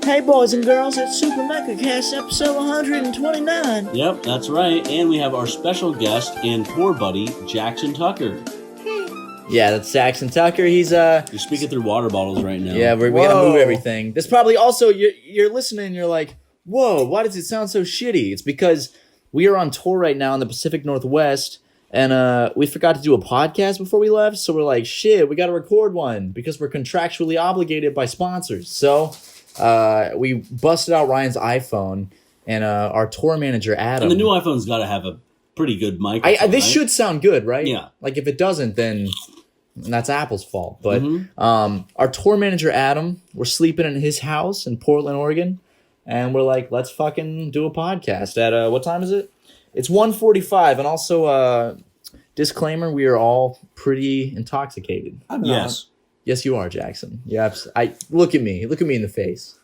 Hey boys and girls, it's SuperMegaCast episode 129. Yep, that's right. And we have our special guest and tour buddy, Jackson Tucker. Yeah, that's Jackson Tucker. He's You're speaking through water bottles right now. Yeah, we gotta move everything. This probably also you're listening and you're like, whoa, why does it sound so shitty? It's because we are on tour right now in the Pacific Northwest, and we forgot to do a podcast before we left, so we're like, shit, we gotta record one because we're contractually obligated by sponsors. So we busted out Ryan's iPhone, and our tour manager, Adam. And the new iPhone's got to have a pretty good microphone. This should sound good, right? Yeah. Like if it doesn't, then that's Apple's fault. But our tour manager, Adam, we're sleeping in his house in Portland, Oregon, and we're like, let's fucking do a podcast at what time is it? It's 1:45, and also disclaimer: we are all pretty intoxicated. Yes. Yes, you are, Jackson. Yeah, look at me in the face.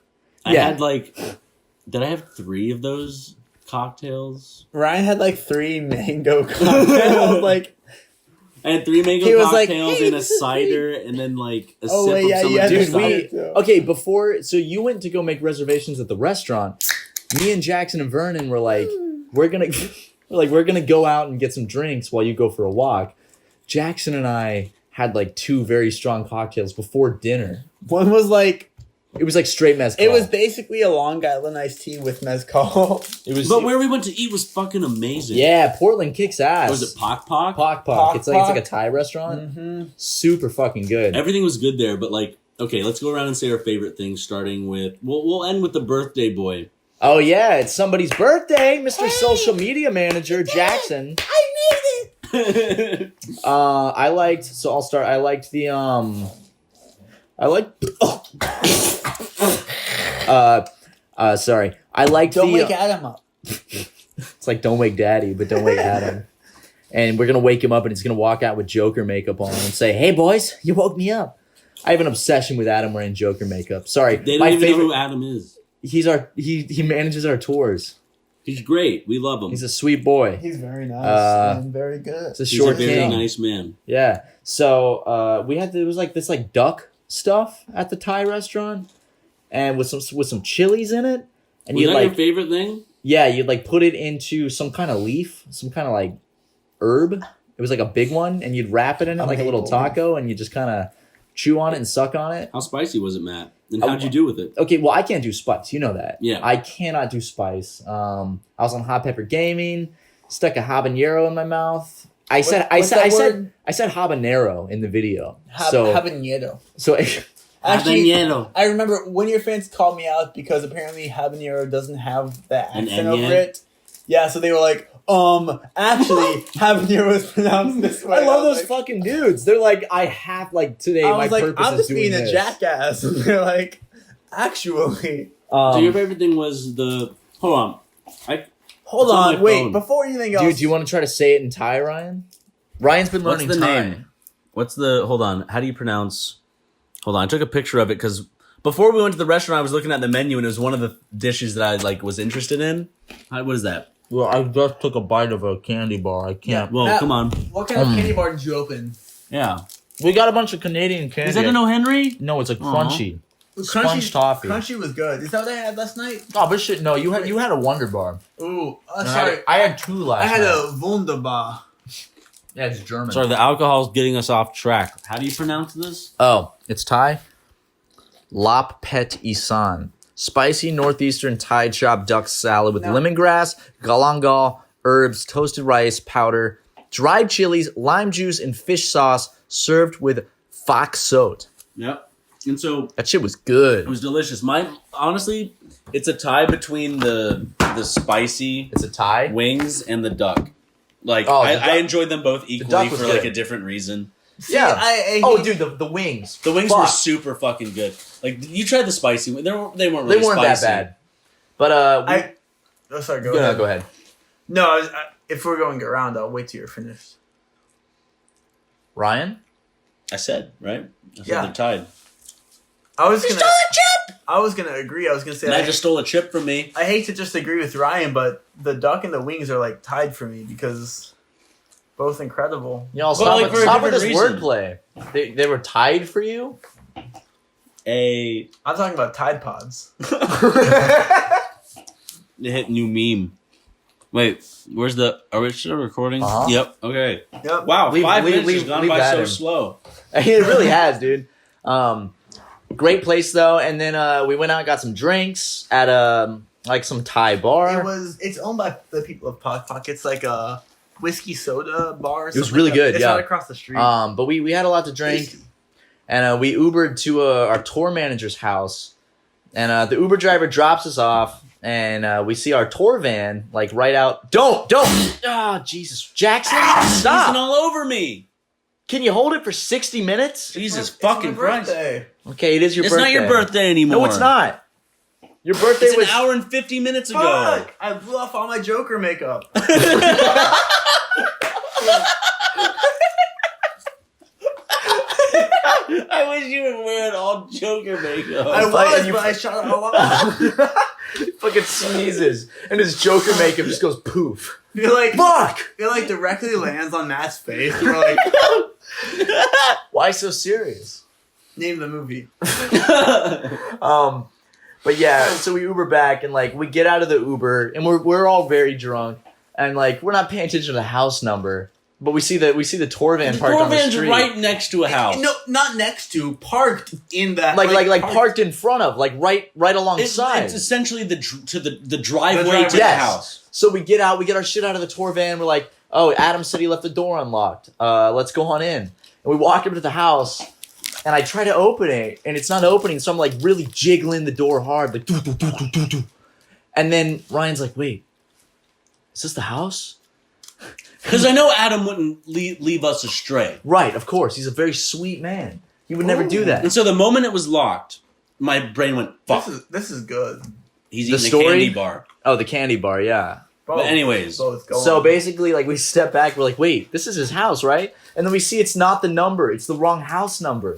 I had did I have 3 of those cocktails? Ryan had like 3 mango cocktails. I had 3 mango cocktails and a cider, and then like a sip of some dude. Okay, so you went to go make reservations at the restaurant. Me and Jackson and Vernon were like, we're gonna go out and get some drinks while you go for a walk. Jackson and I had like 2 very strong cocktails before dinner. One was like, it was like straight mezcal. It was basically a Long Island iced tea with mezcal. But where we went to eat was fucking amazing. Yeah, Portland kicks ass. Was it Pok Pok? Pok Pok. It's like a Thai restaurant. Mm-hmm. Super fucking good. Everything was good there, but like, okay, let's go around and say our favorite things, starting with, we'll end with the birthday boy. Oh yeah, it's somebody's birthday, Mr. Social Media Manager, Jackson. I made it! I'll start. I liked the, sorry. I liked Don't wake Adam up. It's like don't wake Daddy, but don't wake Adam. And we're gonna wake him up, and he's gonna walk out with Joker makeup on and say, "Hey boys, you woke me up." I have an obsession with Adam wearing Joker makeup. Sorry, they don't even know who Adam is. He manages our tours. He's great. We love him. He's a sweet boy. He's very nice and very good. It's a short He's a king. very nice man. Yeah. So it was like this like duck stuff at the Thai restaurant, and with some chilies in it. And Was that your favorite thing? Yeah, you'd like put it into some kind of leaf, some kind of like herb. It was like a big one, and you'd wrap it in it like a little taco, and you just kind of chew on it and suck on it. How spicy was it, Matt? And how'd you do with it? Okay, well, I can't do spice. You know that. Yeah. I cannot do spice. I was on Hot Pepper Gaming, stuck a habanero in my mouth. I said habanero in the video. Habanero. So Actually, habanero. I remember one of your fans called me out because apparently habanero doesn't have the accent over it. Yeah, so they were like, actually, habanero is pronounced this way. I love those fucking dudes. They're like, I have like today. I was my like, purpose I'm is just doing being this. a jackass. And they're like, actually. So your favorite thing was the. Hold on. Wait, phone. before anything else. Dude, do you want to try to say it in Thai, Ryan? Ryan's been learning What's the Thai. name? What's the? Hold on. How do you pronounce? Hold on. I took a picture of it because before we went to the restaurant, I was looking at the menu and it was one of the dishes that I was interested in. What is that? Well, I just took a bite of a candy bar. I can't. Well, come on. What kind of candy bar did you open? Yeah. We got a bunch of Canadian candy. Is that an O. Henry? No, it's a crunchy. Sponge toffee. Crunchy was good. Is that what I had last night? Oh, but shit, no. You had a Wonder Bar. Ooh, sorry. I had 2 last night. I had a Wunderbar. Yeah, it's German. Sorry, the alcohol's getting us off track. How do you pronounce this? Oh, it's Thai. Lap Pet Isan. Spicy northeastern Thai chopped duck salad with lemongrass, galangal, herbs, toasted rice powder, dried chilies, lime juice, and fish sauce served with phoc sot. Yep. And so that shit was good. It was delicious. Honestly, it's a tie between the spicy wings and the duck. Like I enjoyed them both equally for like a different reason. See, yeah. Dude, the wings. The wings were super fucking good. Like you tried the spicy. They weren't really spicy. That bad. But sorry. Go ahead. Go ahead. No, if we're going around, I'll wait till you're finished. Ryan, I said right. I said they're tied. You stole a chip! I was gonna agree. I was gonna say I just stole a chip from me. I hate to just agree with Ryan, but the duck and the wings are like tied for me because both incredible. Y'all stop with this wordplay. They were tied for you? I'm talking about Tide Pods. They hit new meme. Wait, where's the... Are we still recording? Uh-huh. Yep, okay. Yep. Wow, 5 minutes has gone by so slow. It really has, dude. Great place, though. And then we went out and got some drinks at some Thai bar. It's owned by the people of Pok Pok. It's like a whiskey soda bar. It was really good, It's yeah. right across the street. But we had a lot to drink. And we Ubered to our tour manager's house. And the Uber driver drops us off. And we see our tour van, like, right out. Don't! Ah, Jesus. Jackson, stop! Sneezing all over me. Can you hold it for 60 minutes? Jesus fucking Christ. Okay, it is your birthday. It's not your birthday anymore. No, it's not. Your birthday was was... an hour and 50 minutes ago. Fuck! I blew off all my Joker makeup. I wish you were wearing all Joker makeup. I was, but I shot it all off. Fucking sneezes. And his Joker makeup just goes poof. You're like... Fuck! It like directly lands on Matt's face. You're like... Why so serious? Name the movie. But yeah, so we Uber back and like we get out of the Uber and we're all very drunk and like we're not paying attention to the house number, but we see the tour van parked on the street. The tour van's right next to a house. No, not next to, parked in that. Like parked in front of, like right alongside. It's essentially the driveway to the house. So we get out, we get our shit out of the tour van. We're like, oh, Adam said he left the door unlocked. Let's go on in. And we walk up to the house. And I try to open it, and it's not opening, so I'm like really jiggling the door hard, like do. And then Ryan's like, "Wait, is this the house?" Because I know Adam wouldn't leave us astray. Right, of course. He's a very sweet man. He would never do that. And so the moment it was locked, my brain went, "Fuck, this is good." He's eating a candy bar. Oh, the candy bar, yeah. But anyways, so basically, like we step back, we're like, "Wait, this is his house, right?" And then we see it's not the number; it's the wrong house number.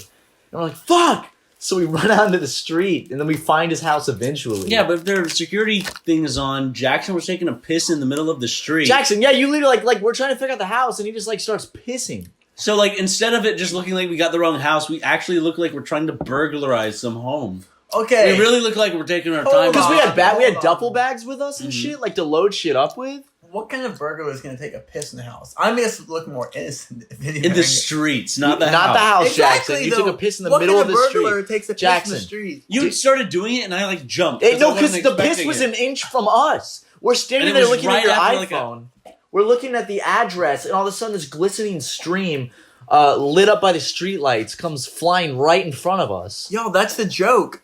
And we're like, fuck! So we run out into the street, and then we find his house eventually. Yeah, but if their security thing is on, Jackson was taking a piss in the middle of the street. Jackson, yeah, you literally, like we're trying to figure out the house, and he just, like, starts pissing. So, like, instead of it just looking like we got the wrong house, we actually look like we're trying to burglarize some home. Okay. We really look like we're taking our time. Because we had duffel bags with us and shit, like, to load shit up with. What kind of burglar is going to take a piss in the house? I'm just looking more innocent. In the streets, not the house. Not the house, exactly, Jackson. You took a piss in the middle of the street. What kind of burglar takes a piss in the street? You started doing it, and I, like, jumped. No, because the piss was an inch from us. We're standing there looking at your iPhone. We're looking at the address, and all of a sudden this glistening stream lit up by the streetlights comes flying right in front of us. Yo, that's the joke.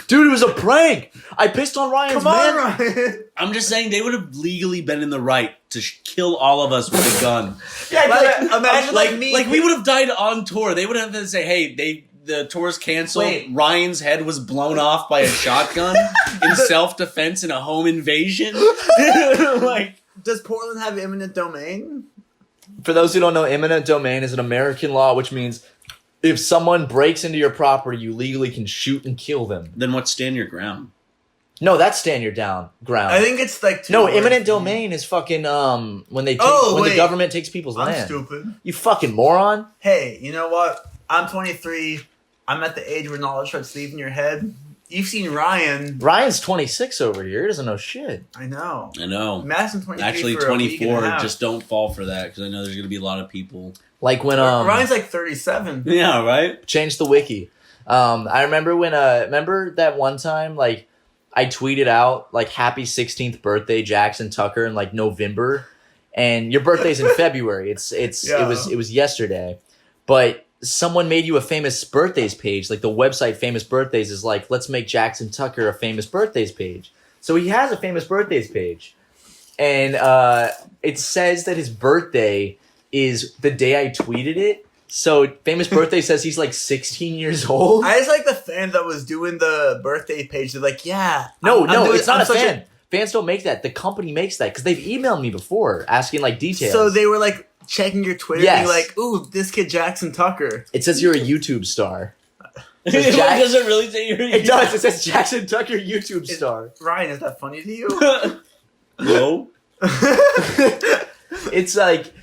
Dude, it was a prank. I pissed on Ryan's man. Ryan. I'm just saying they would have legally been in the right to kill all of us with a gun. Yeah, like, imagine me. Like we would have died on tour. They would have to say, "Hey, the tour's canceled. Wait. Ryan's head was blown off by a shotgun in self-defense in a home invasion." Like, does Portland have eminent domain? For those who don't know, eminent domain is an American law, which means if someone breaks into your property, you legally can shoot and kill them. Then what's stand your ground? No, that's stand your ground. I think it's like eminent domain is fucking when the government takes people's land. I'm stupid. You fucking moron. Hey, you know what? I'm 23. I'm at the age where knowledge starts leaving your head. You've seen Ryan. Ryan's 26 over here. He doesn't know shit. I know. Madison 23. Actually, 24. Just don't fall for that because I know there's going to be a lot of people. Like when Ryan's like 37. Yeah, right. Change the wiki. I remember when remember that one time like I tweeted out like happy 16th birthday Jackson Tucker in like November, and your birthday's in February. It was yesterday, but someone made you a famous birthdays page. Like the website Famous Birthdays is like, let's make Jackson Tucker a famous birthdays page. So he has a famous birthdays page, and it says that his birthday is the day I tweeted it. So Famous Birthday says he's like 16 years old. I just like the fan that was doing the birthday page. They're like, yeah. No, it's not a fan. Fans don't make that. The company makes that because they've emailed me before asking like details. So they were like checking your Twitter and being like, ooh, this kid Jackson Tucker. It says you're a YouTube star. Does it really say you're a It does. It says Jackson Tucker YouTube star. Ryan, is that funny to you? No. It's like...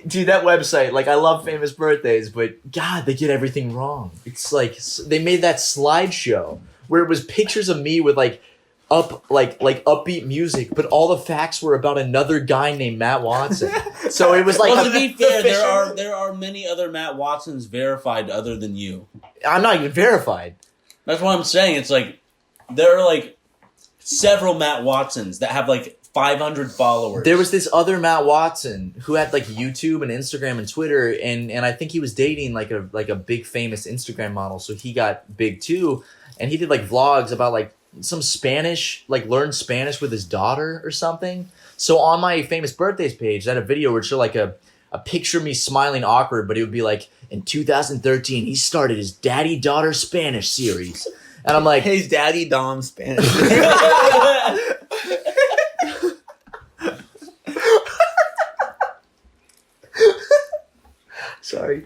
Dude, that website, like, I love Famous Birthdays, but God, they get everything wrong. It's like they made that slideshow where it was pictures of me with like upbeat music, but all the facts were about another guy named Matt Watson. So it was like, well, to be fair, there are many other Matt Watsons verified other than you. I'm not even verified. That's what I'm saying. It's like there are like several Matt Watsons that have like 500 followers. There was this other Matt Watson who had like YouTube and Instagram and Twitter, and I think he was dating like a big famous Instagram model, so he got big too, and he did like vlogs about like some Spanish, like learned Spanish with his daughter or something. So on my Famous Birthdays page, I had a video where it showed like a picture of me smiling awkward, but it would be like, in 2013, he started his daddy-daughter Spanish series. And I'm like, his daddy Dom Spanish. Sorry.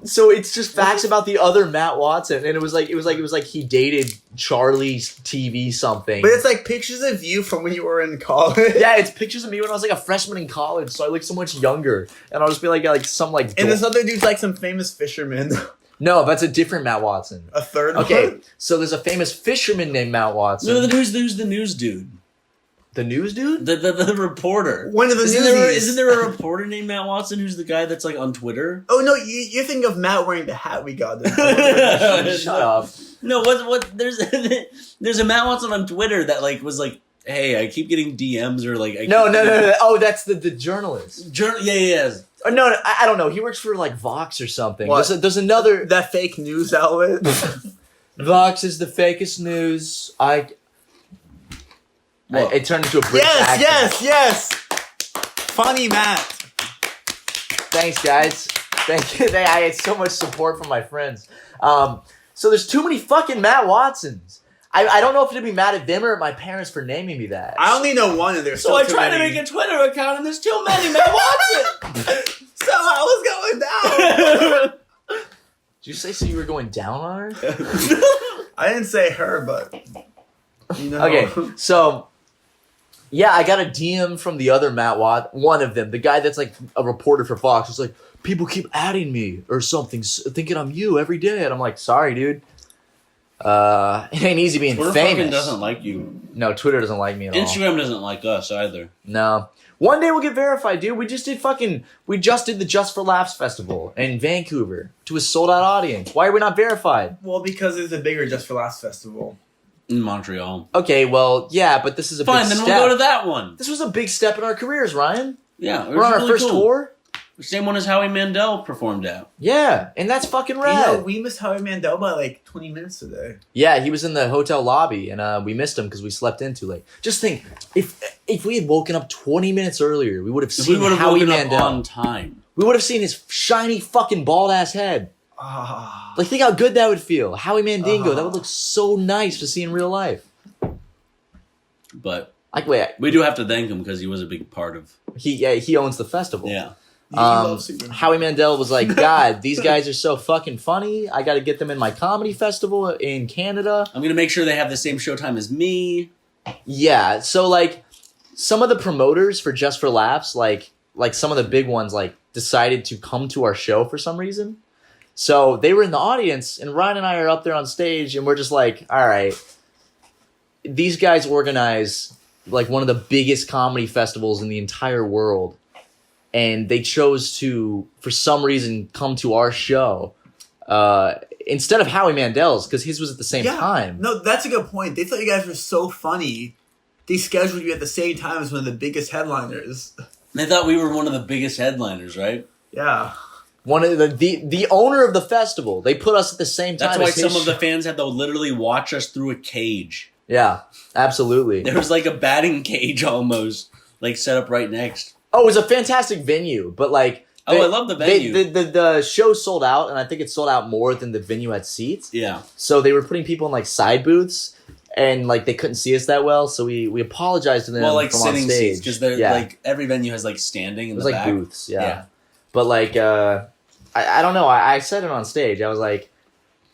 So it's just facts about the other Matt Watson, and it was like he dated Charlie's TV something. But it's like pictures of you from when you were in college. Yeah, it's pictures of me when I was like a freshman in college, so I look so much younger, and I'll just be like some like. And this other dude's like some famous fisherman. No, that's a different Matt Watson. A third. Okay, one? So there's a famous fisherman named Matt Watson. No, who's the news dude? The news dude? The reporter. One of the isn't there a reporter named Matt Watson who's the guy that's like on Twitter? Oh no, you think of Matt wearing the hat we got. Shut up. No, what there's a Matt Watson on Twitter that like was like, hey, I keep getting DMs or like No. Oh, that's the journalist. Yeah. No, I don't know. He works for like Vox or something. What? There's another that fake news outlet. Vox is the fakest news. It turned into a British accent. Yes. Funny Matt. Thanks, guys. Thank you. I had so much support from my friends. So there's too many fucking Matt Watsons. I don't know if to be mad at them or at my parents for naming me that. I only know one, and there's so I tried to make a Twitter account, and there's too many Matt Watsons. So I was going down. Did you say so you were going down on her? I didn't say her, but you know. Okay, so yeah, I got a DM from the other Matt one of them, the guy that's like a reporter for Fox. It's like, people keep adding me or something, thinking I'm you every day, and I'm like, sorry, dude. It ain't easy being Twitter famous. fucking doesn't like you. No, Twitter doesn't like me at all. Instagram doesn't like us either. No. One day we'll get verified, dude. We just did the Just for Laughs festival in Vancouver to a sold-out audience. Why are we not verified? Well, because there's a bigger Just for Laughs festival in Montreal. Okay, well, yeah, but this is a big step. Fine, then we'll go to that one. This was a big step in our careers, Ryan. Yeah. We're on our first tour. The same one as Howie Mandel performed at. Yeah, and that's fucking rad. You know, we missed Howie Mandel by like 20 minutes today. Yeah, he was in the hotel lobby, and we missed him because we slept in too late. Just think, if we had woken up 20 minutes earlier, we would have seen Howie Mandel on time. We would have seen his shiny fucking bald ass head. Like, think how good that would feel. Howie Mandingo, that would look so nice to see in real life. But we do have to thank him because he was a big part of. He owns the festival. Yeah. Howie Mandel was like, God, these guys are so fucking funny. I got to get them in my comedy festival in Canada. I'm gonna make sure they have the same showtime as me. Yeah, so like some of the promoters for Just for Laughs, like some of the big ones, like decided to come to our show for some reason. So they were in the audience, and Ryan and I are up there on stage, and we're just like, all right, these guys organize like one of the biggest comedy festivals in the entire world. And they chose to, for some reason, come to our show instead of Howie Mandel's, because his was at the same time. No, that's a good point. They thought you guys were so funny. They scheduled you at the same time as one of the biggest headliners. They thought we were one of the biggest headliners, right? Yeah. One of the owner of the festival. They put us at the same time. That's why some of the fans had to literally watch us through a cage. Yeah, absolutely. There was like a batting cage almost, like set up right next. Oh, it was a fantastic venue, but like... I love the venue. The show sold out, and I think it sold out more than the venue had seats. Yeah. So they were putting people in like side booths, and like they couldn't see us that well, so we apologized to them from sitting on stage. Seats, because they're like every venue has like standing in the back. It was like booths, yeah. But like, I don't know, I said it on stage, I was like,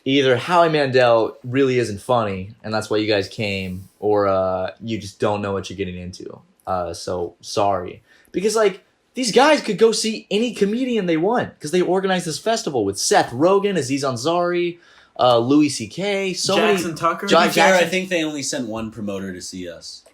either Howie Mandel really isn't funny, and that's why you guys came, or you just don't know what you're getting into. So, sorry. Because, like, these guys could go see any comedian they want because they organized this festival with Seth Rogen, Aziz Ansari, Louis C.K., Jackson Tucker. I think they only sent one promoter to see us.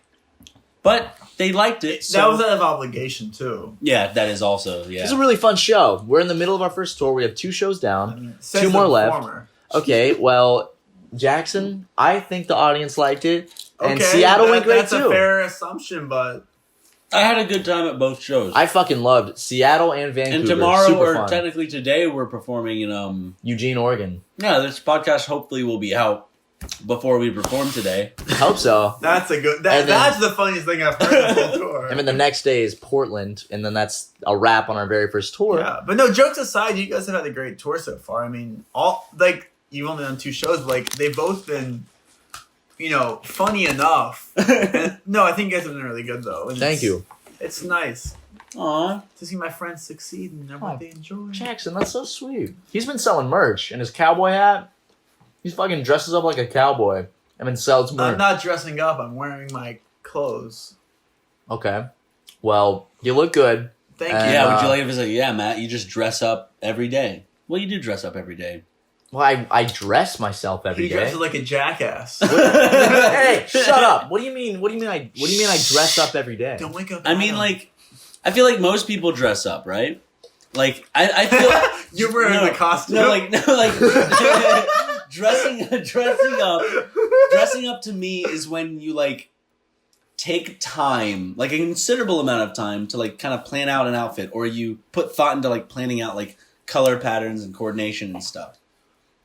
But they liked it. So. That was out of obligation, too. Yeah, that is also, yeah. It's a really fun show. We're in the middle of our first tour. We have 2 shows down, 2 more left. Okay, well, Jackson, I think the audience liked it. And Seattle went great, too. That's a fair assumption, but... I had a good time at both shows. I fucking loved Seattle and Vancouver. And tomorrow, super or fun. technically today, we're performing in... Eugene, Oregon. Yeah, this podcast hopefully will be out before we perform today. I hope so. That's a good... that's the funniest thing I've heard this whole tour. And then the next day is Portland, and then that's a wrap on our very first tour. Yeah, but no, jokes aside, you guys have had a great tour so far. I mean, you've only done 2 shows, but, they've both been... funny enough. No, I think you guys have been really good, though. And Thank you. It's nice. Aww. To see my friends succeed and what they enjoy. Jackson, that's so sweet. He's been selling merch, and his cowboy hat, he fucking dresses up like a cowboy and then sells merch. I'm not dressing up. I'm wearing my clothes. Okay. Well, you look good. Thank you. Yeah, would you like to visit? Yeah, Matt, you just dress up every day. Well, you do dress up every day. Well, I dress myself every day. He dresses like a jackass. Hey, shut up! What do you mean? What do you mean? I dress up every day? Don't wake up. I mean, I feel like most people dress up, right? Like, I feel you're wearing the costume. Dressing up to me is when you take time, a considerable amount of time to kind of plan out an outfit, or you put thought into planning out color patterns and coordination and stuff.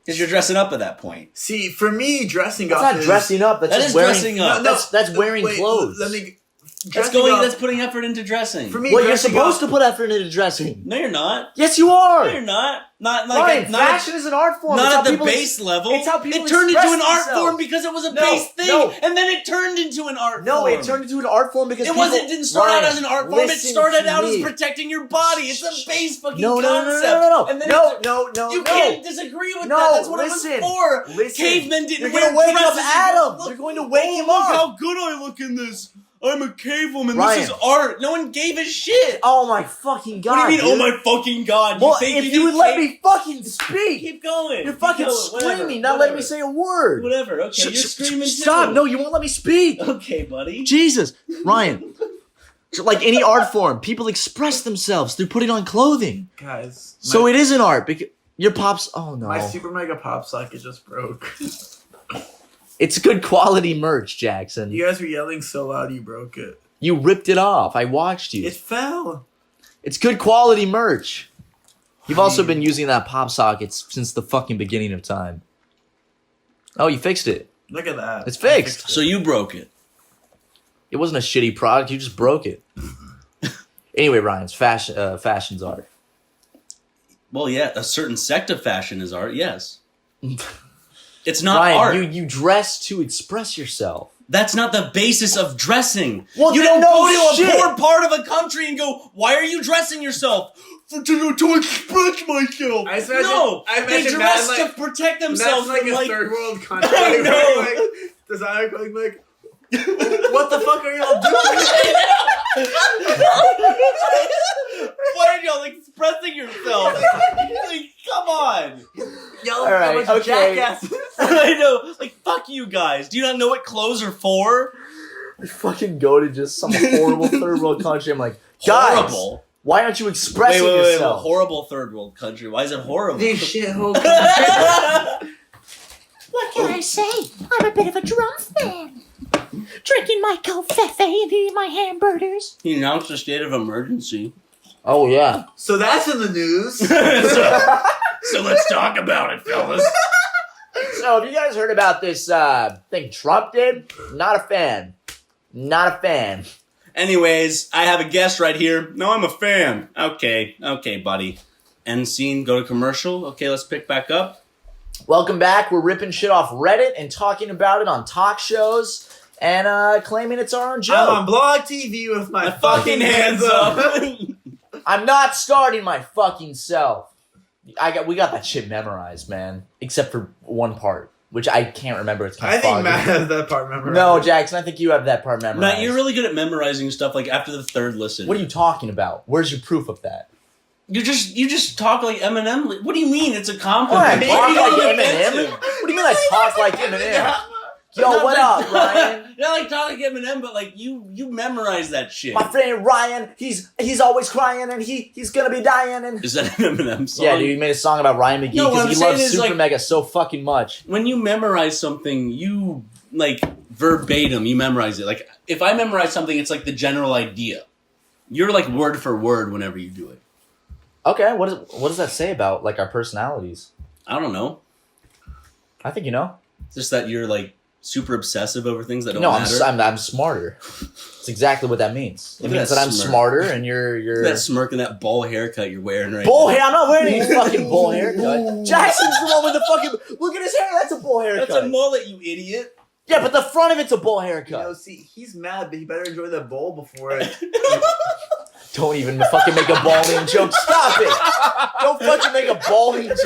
Because you're dressing up at that point. See, for me, dressing up is... That's not dressing up. That's just wearing... dressing up. That's wearing clothes. That's putting effort into dressing. For me, you're supposed to put effort into dressing. No, you're not. Yes, you are. No, you're not. Fashion is an art form. Not at the base level. It's how people It turned into an art themselves. form because it was a base thing, and then it turned into an art form. No, it turned into an art form because it didn't start out as an art form. It started out as protecting your body. It's a base fucking concept. No. You can't disagree with that. That's what it was for. Cavemen didn't wear wake up dresses. Adam. You're going to wake him up. Look how good I look in this. I'm a cave woman. This is art. No one gave a shit. Oh my fucking god. What do you mean, dude? oh my fucking god? Well, if you would let me fucking speak. Keep going. You're fucking screaming, not letting me say a word. Whatever, okay, you're screaming too. Stop, no, you won't let me speak. Okay, buddy. Jesus. Ryan. Like any art form, people express themselves through putting on clothing. Guys. So it is an art, because your pops, oh no. My SuperMega pop socket just broke. It's good quality merch, Jackson. You guys were yelling so loud you broke it. You ripped it off. I watched you. It fell. It's good quality merch. You've also been using that pop socket since the fucking beginning of time. Oh, you fixed it. Look at that. It's fixed. So you broke it. It wasn't a shitty product. You just broke it. Anyway, Ryan's fashion's art. Well, yeah, a certain sect of fashion is art, yes. It's not Ryan, art. You dress to express yourself. That's not the basis of dressing. Well, you don't don't know go to shit. a poor part of a country and go, why are you dressing yourself? To express myself. They dress to protect themselves. That's from a third world country. I know. Designer going what the fuck are y'all doing? Why are y'all expressing yourself? Come on. Y'all All right, are jackasses. I know. Fuck you guys. Do you not know what clothes are for? I fucking go to just some horrible third world country. I'm like, guys, horrible. Why aren't you expressing wait, yourself? Horrible third world country. Why is it horrible? This shithole country. What can I say? I'm a bit of a drum fan. Drinking my covfefe and eating my hamburgers. He announced a state of emergency. Oh, yeah. So that's in the news. So let's talk about it, fellas. So, have you guys heard about this thing Trump did? Not a fan. Not a fan. Anyways, I have a guest right here. No, I'm a fan. Okay, buddy. End scene, go to commercial. Okay, let's pick back up. Welcome back. We're ripping shit off Reddit and talking about it on talk shows and claiming it's our own joke. I'm on Blog TV with my fucking hands up. I'm not starting my fucking self. We got that shit memorized, man. Except for one part. which I can't remember. It's kind I of think foggy. Matt has that part memorized. No, Jackson, I think you have that part memorized. Matt, you're really good at memorizing stuff. Like after the third listen, What are you talking about? Where's your proof of that? you just talk like Eminem. What do you mean? It's a What, compliment. I Why talk are you like getting Eminem? offensive? What do you mean I talk like Eminem? Yo, Not what like- up, Ryan? Not like talking like Eminem, but like you memorize that shit. My friend Ryan, he's always crying and he's gonna be dying. And Is that an Eminem song? yeah, dude, he made a song about Ryan McGee No, what because I'm he saying loves is, Super like- Mega so fucking much. When you memorize something, you like verbatim. You memorize it. Like if I memorize something, it's like the general idea. You're like word for word whenever you do it. Okay, what does that say about like our personalities? I don't know. I think you know. It's just that you're like super obsessive over things that don't No, matter. I'm smarter. That's exactly what that means. It Look at means that that I'm smirk. smarter and you're that smirk and that bowl haircut you're wearing right bull now. hair. I'm not wearing any fucking bull haircut. Jackson's the one with the fucking look at his hair. That's a bull haircut. That's a mullet, you idiot. Yeah, but the front of it's a bull You haircut. know, see, he's mad, but he better enjoy that bowl before it. Don't even fucking make a balding joke. Stop it. Don't fucking make a balding joke.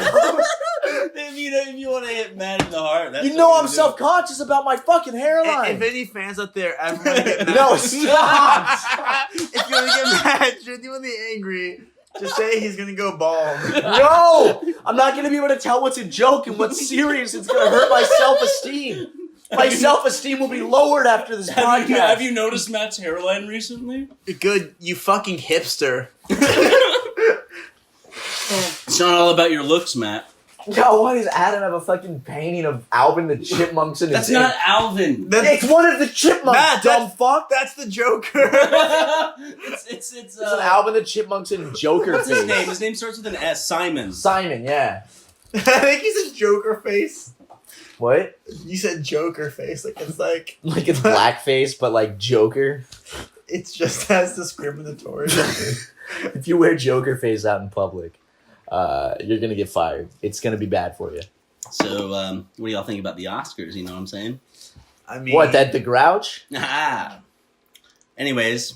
If you want to hit Matt in the heart, that's You what know you're I'm doing. self-conscious about my fucking hairline. If any fans out there ever want to get mad, No, stop. if you want to get mad, genuinely angry, just say he's gonna go bald. No, I'm not gonna be able to tell what's a joke and what's serious. It's gonna hurt my self-esteem. My self-esteem will be lowered after this podcast. Have you noticed Matt's hairline recently? Good, you fucking hipster. It's not all about your looks, Matt. Yo, why does Adam have a fucking painting of Alvin the Chipmunks in his That's not Alvin. That's, It's one of the Chipmunks, Matt, dumb fuck. that's the Joker. it's It's an Alvin the Chipmunks in Joker What's his face. name? His name starts with an S. Simon. Simon, yeah. I think he said Joker face. What? You said Joker face, like it's like Like it's blackface, but like Joker. it's just as discriminatory. If you wear Joker face out in public, you're gonna get fired. It's gonna be bad for you. So, what do y'all think about the Oscars? You know what I'm saying? I mean, What? That the Grouch? Ah. Anyways,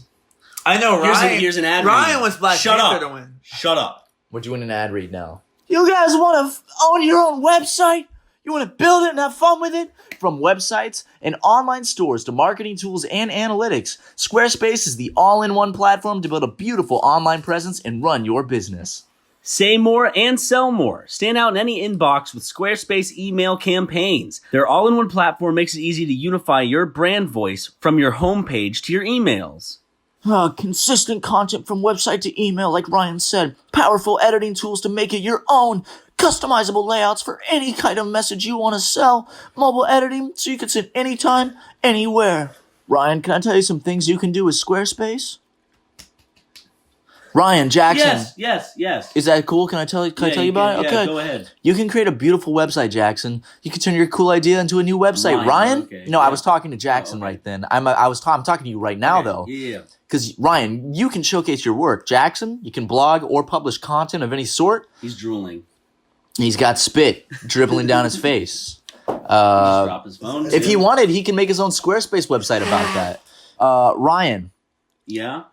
I know here's an ad Ryan read. wants Black Shut Panther up. to win. Shut up. We're doing an ad read now. You guys want to own your own website? You want to build it and have fun with it? From websites and online stores to marketing tools and analytics, Squarespace is the all-in-one platform to build a beautiful online presence and run your business. Say more and sell more. Stand out in any inbox with Squarespace email campaigns. Their all-in-one platform makes it easy to unify your brand voice from your homepage to your emails. Consistent content from website to email, like Ryan said. Powerful editing tools to make it your own. Customizable layouts for any kind of message you want to sell. Mobile editing so you can send anytime, anywhere. Ryan, can I tell you some things you can do with Squarespace? Ryan, Jackson. Yes. Is that cool? Can I tell you about it? Yeah, Okay. go ahead. You can create a beautiful website, Jackson. You can turn your cool idea into a new website. Ryan? okay, No, yeah. I was talking to Jackson right then. I'm talking to you right now, though. Yeah. Because, Ryan, you can showcase your work. Jackson, you can blog or publish content of any sort. He's drooling. He's got spit dribbling down his face. Just drop his phone. If he wanted, he can make his own Squarespace website about that. Ryan, Yeah?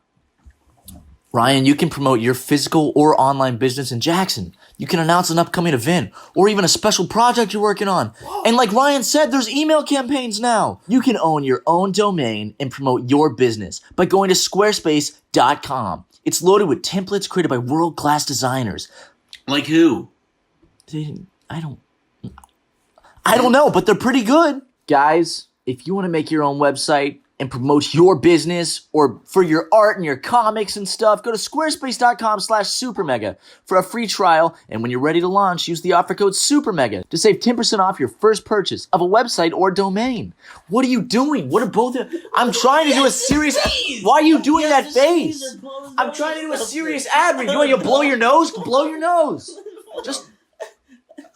you can promote your physical or online business in Jackson. You can announce an upcoming event or even a special project you're working on. And like Ryan said, there's email campaigns now. You can own your own domain and promote your business by going to squarespace.com. It's loaded with templates created by world-class designers. Like who? I don't know, but they're pretty good. Guys, if you want to make your own website and promote your business or for your art and your comics and stuff, go to squarespace.com/SuperMega for a free trial. And when you're ready to launch, use the offer code SuperMega to save 10% off your first purchase of a website or domain. What are you doing? What are both of I'm trying to do a serious... Why are you doing that face? I'm trying to do a serious ad read. You want you to blow your nose? Blow your nose. Just...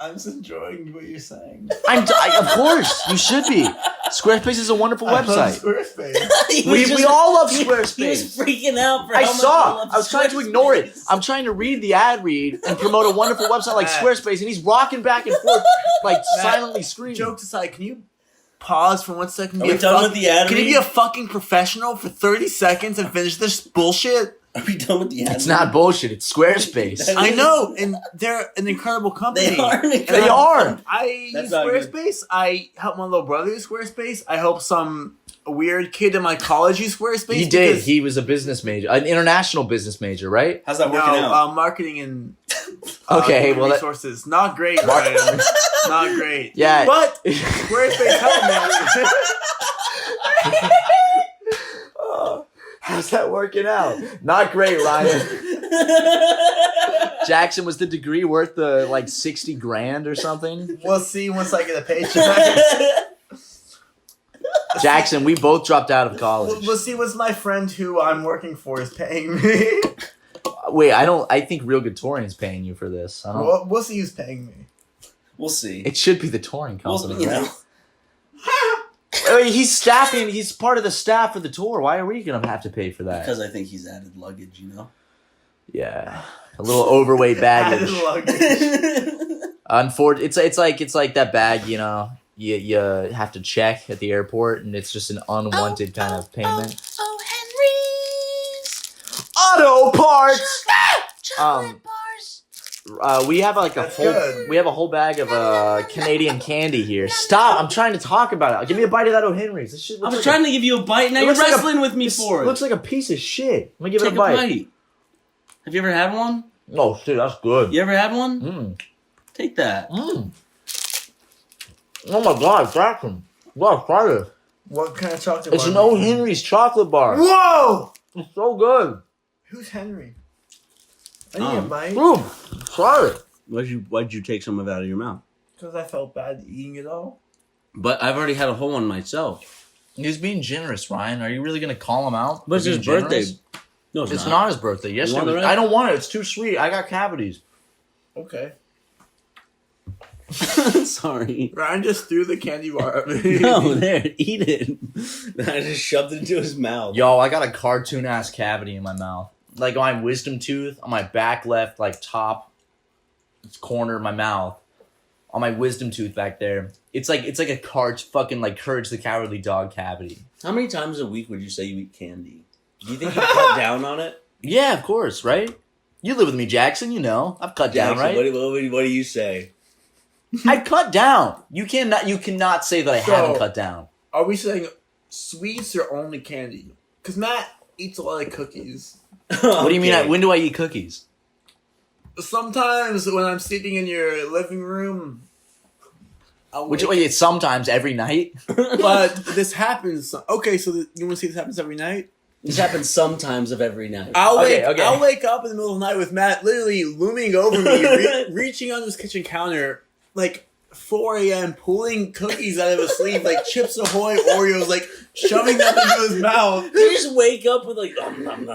I'm just enjoying what you're saying. Of course, you should be. Squarespace is a wonderful I love website. Squarespace. We all love He Squarespace. was freaking out for I how much saw. he loves I was trying to ignore it. Squarespace. I'm trying to read the ad read and promote a wonderful website like Squarespace, and he's rocking back and forth, like silently screaming. Jokes aside, can you pause for 1 second? Are we done with the ad Can you read? be a fucking professional for 30 seconds and finish this bullshit? Are we done with the ad? It's not bullshit. It's Squarespace. I know, and they're an incredible company. They are. They are. I That's use not good. Squarespace. I helped my little brother use Squarespace. I helped some weird kid in my college use Squarespace. He did. because- He was a business major, an international business major, right? How's that No, working out? marketing and Okay, human well, that- resources. Not great, Ryan. Not great. Yeah. But Squarespace helped me. How's that working out? Not great, Ryan. Jackson, was the degree worth the like 60 grand or something? We'll see once I get a paycheck. Jackson, we both dropped out of college. We'll see what my friend who I'm working for is paying me. Wait, I think Real Good Touring's paying you for this. I don't. We'll see who's paying me. We'll see. It should be the touring company. Well, you know. I mean, he's staffing. He's part of the staff for the tour. Why are we gonna have to pay for that? Because I think he's added luggage, you know? Yeah, a little overweight baggage. Added luggage. Unfortunately, it's like that bag. You know, you have to check at the airport, and it's just an unwanted kind of payment. Oh, Henry's Auto parts. chocolate bars. We have like a That's whole good. we have a whole bag of Canadian candy here. Stop! I'm trying to talk about it. Give me a bite of that O'Henry's. This shit I looks was like trying to give you a bite. Now It you're looks like a- wrestling with me this for it. looks like a piece of shit. Let me give Take it a bite. Have you ever had one? Oh shit, that's good. You ever had one? Mm. Take that. Mm. Oh my god, Jackson. Wow, try this. What kind of chocolate It's bar? an O'Henry's chocolate bar. Whoa! It's so good. Who's Henry? I need a bite Boom. Try it. Why'd you take some of it out of your mouth? because I felt bad eating it all. But I've already had a whole one myself. He's being generous, Ryan. Are you really gonna call him out? But it's for his being birthday. generous? No, It's not his birthday. Yes, You want it the was. rest? I don't want it. It's too sweet. I got cavities. Okay. Sorry. Ryan just threw the candy bar at me. No, there, eat it. I just shoved it into his mouth. Yo, I got a cartoon ass cavity in my mouth. Like on my wisdom tooth, on my back left, like top corner of my mouth. On my wisdom tooth back there. It's like a fucking like Courage the Cowardly Dog cavity. How many times a week would you say you eat candy? Do you think you cut down on it? Yeah, of course, right? You live with me, Jackson. You know I've cut down, Jackson, right? what do you say? I cut down. You cannot say that I So- haven't cut down. Are we saying sweets or only candy? Because Matt eats a lot of cookies. What do you mean? When do I eat cookies? Sometimes when I'm sitting in your living room, Which wait, sometimes every night. but this happens. Okay, so you want to see this happens every night? This happens sometimes of every night. I'll Okay. wake up in the middle of the night with Matt literally looming over me, reaching on his kitchen counter, like 4 a.m., pulling cookies out of his sleeve, like Chips Ahoy Oreos, like shoving them into his mouth. You just wake up with like,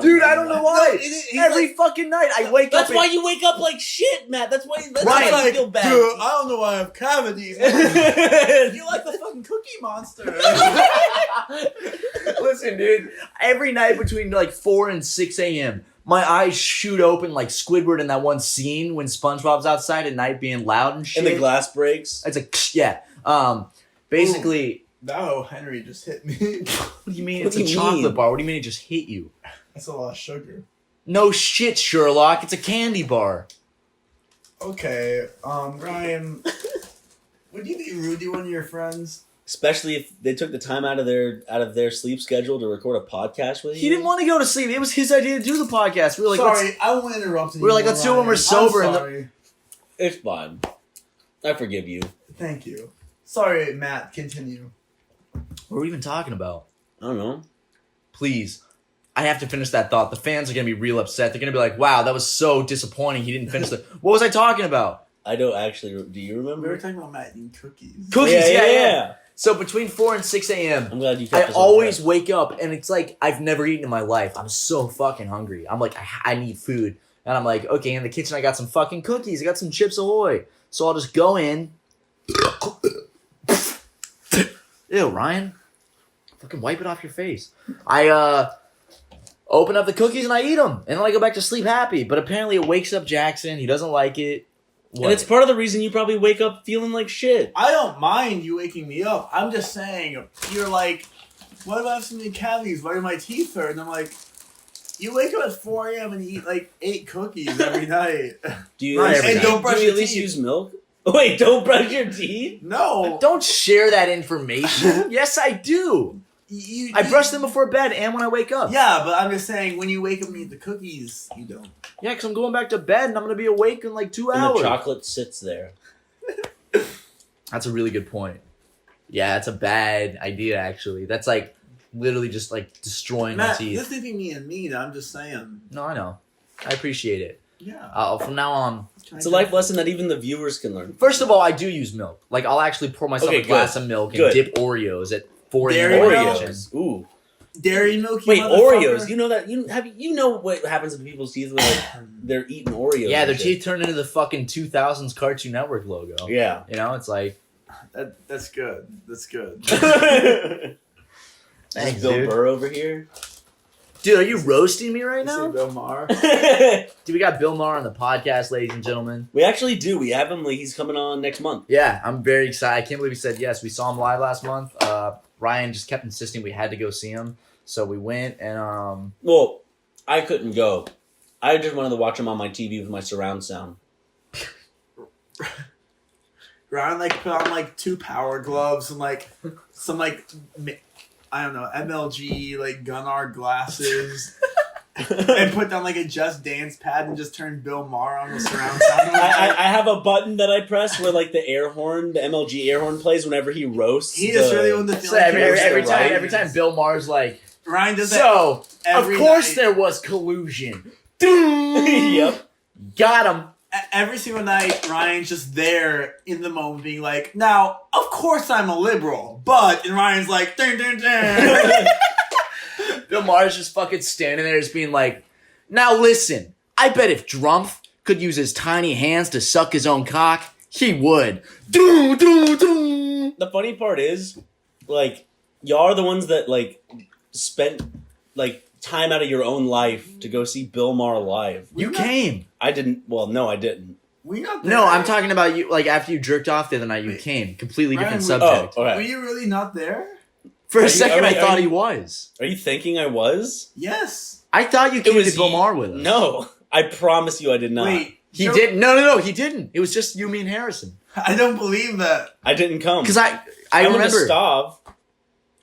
Dude, I don't know why. He's Every fucking night I wake That's up. why you wake up like shit, Matt. That's why Ryan's I like, feel bad. dude, I don't know why I have cavities. You like the fucking Cookie Monster. Listen, dude. Every night between like 4 and 6 a.m., my eyes shoot open like Squidward in that one scene when SpongeBob's outside at night being loud and shit. And the glass breaks. It's like, yeah. Basically, No, Henry just hit me. what do you mean? What It's do a you chocolate mean? bar. What do you mean it just hit you? That's a lot of sugar. No shit, Sherlock. It's a candy bar. Okay, Ryan, would you be rude to one of your friends? Especially if they took the time out of their sleep schedule to record a podcast with you. He didn't want to go to sleep. It was his idea to do the podcast. We were like, Sorry, I won't interrupt you. we were like, let's do it when we're sober I'm and the- sorry. It's fine. I forgive you. Thank you. Sorry, Matt. Continue. what are we even talking about? I don't know. Please. I have to finish that thought. The fans are going to be real upset. They're going to be like, wow, that was so disappointing. He didn't finish the... What was I talking about? I don't actually. Do you We were remember? talking about Matt eating cookies. Cookies, yeah. So between 4 and 6 a.m., I'm glad you I kept us on always track. wake up and it's like I've never eaten in my life. I'm so fucking hungry. I'm like, I need food. And I'm like, okay, in the kitchen I got some fucking cookies. I got some Chips Ahoy. So I'll just go in. Ew, Ryan. Fucking wipe it off your face. I open up the cookies and I eat them. And then I go back to sleep happy. But apparently it wakes up Jackson. He doesn't like it. What? And it's part of the reason you probably wake up feeling like shit. I don't mind you waking me up. I'm just saying, you're like, what if I have so many cavities? Why do my teeth hurt? And I'm like, You wake up at 4 a.m. and you eat like 8 cookies every night. Do you, Not at every least- day. Don't brush do you your at least teeth. use milk? Wait, don't brush your teeth? No. Don't share that information. Yes, I do. I brush them before bed and when I wake up. Yeah, but I'm just saying, when you wake up and eat the cookies, you don't. Yeah, because I'm going back to bed and I'm going to be awake in like 2 And hours. the chocolate sits there. That's a really good point. Yeah, that's a bad idea, actually. That's like literally just like destroying my Matt, teeth. this isn't being mean. I'm just saying. No, I know. I appreciate it. Yeah. From now on, It's a life lesson that even the viewers can learn. first of all, I do use milk. Like, I'll actually pour myself Okay, a glass good. of milk and Good. dip Oreos at 4 Dairy a.m. milk? Oreos. Ooh. Dairy milk. Wait, motherfucker. Oreos. You know that? You know what happens to people's teeth when they're eating Oreos? Yeah, and their shit. teeth turn into the fucking 2000s Cartoon Network logo. Yeah. You know, it's like, That's good. That's good. thanks, Bill dude. Burr over here. Dude, are you roasting me right You say now? Bill Maher. Dude, we got Bill Maher on the podcast, ladies and gentlemen. We actually do. We have him. Like, he's coming on next month. Yeah, I'm very excited. I can't believe he said yes. We saw him live last month. Ryan just kept insisting we had to go see him. So we went and Well, I couldn't go. I just wanted to watch him on my TV with my surround sound. Ryan like put on like 2 power gloves and like some like I don't know MLG like Gunnar glasses and put down like a Just Dance pad and just turned Bill Maher on the surround sound. I have a button that I press where like the air horn, the MLG air horn plays whenever he roasts. He just the- really wanted to feel so like every, he was every, the every right. time Bill Maher's like, Ryan does that so every of course night. there was collusion. Yep. Got him. Every single night, Ryan's just there in the moment being like, now, of course I'm a liberal, but, and Ryan's like, dun, dun, dun. Bill Maher's just fucking standing there just being like, now listen, I bet if Drumpf could use his tiny hands to suck his own cock, he would. Doo, doo, doo. The funny part is, like, y'all are the ones that like spent like time out of your own life to go see Bill Maher live. You came. I didn't. Well, no, I didn't. We not there. No, I'm talking about you, like after you jerked off the other night, you Wait. came. Completely Ryan, different we- subject. Oh, Were okay. you really not there? For Are a you- second, are I you- thought are he you- was. Are you thinking I was? Yes. I thought you came to Bill Maher with us. No, I promise you, I did not. Wait. He Joe- didn't. No, he didn't. It was just you, me, and Harrison. I don't believe that. I didn't come. Because I went to remember. Stav.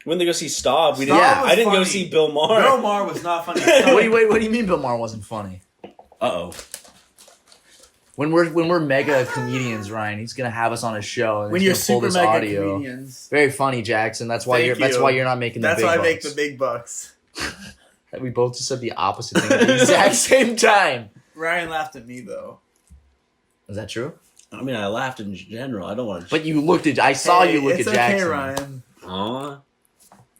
When they go see Stav, we didn't. Stav was I didn't go funny. see Bill Maher. Bill Maher was not funny. What do you mean Bill Maher wasn't funny? Uh-oh. When we're mega comedians, Ryan, he's gonna have us on his show. And When he's you're gonna super pull this mega audio. comedians. Very funny, Jackson. That's why Thank that's you. why you're not making the That's big why I bucks. make the big bucks. We both just said the opposite thing at the exact same time. Ryan laughed at me though. Is that true? I mean, I laughed in general. I don't want to. But you looked at. I saw Hey, you look it's at Jackson. okay, Ryan. Aw.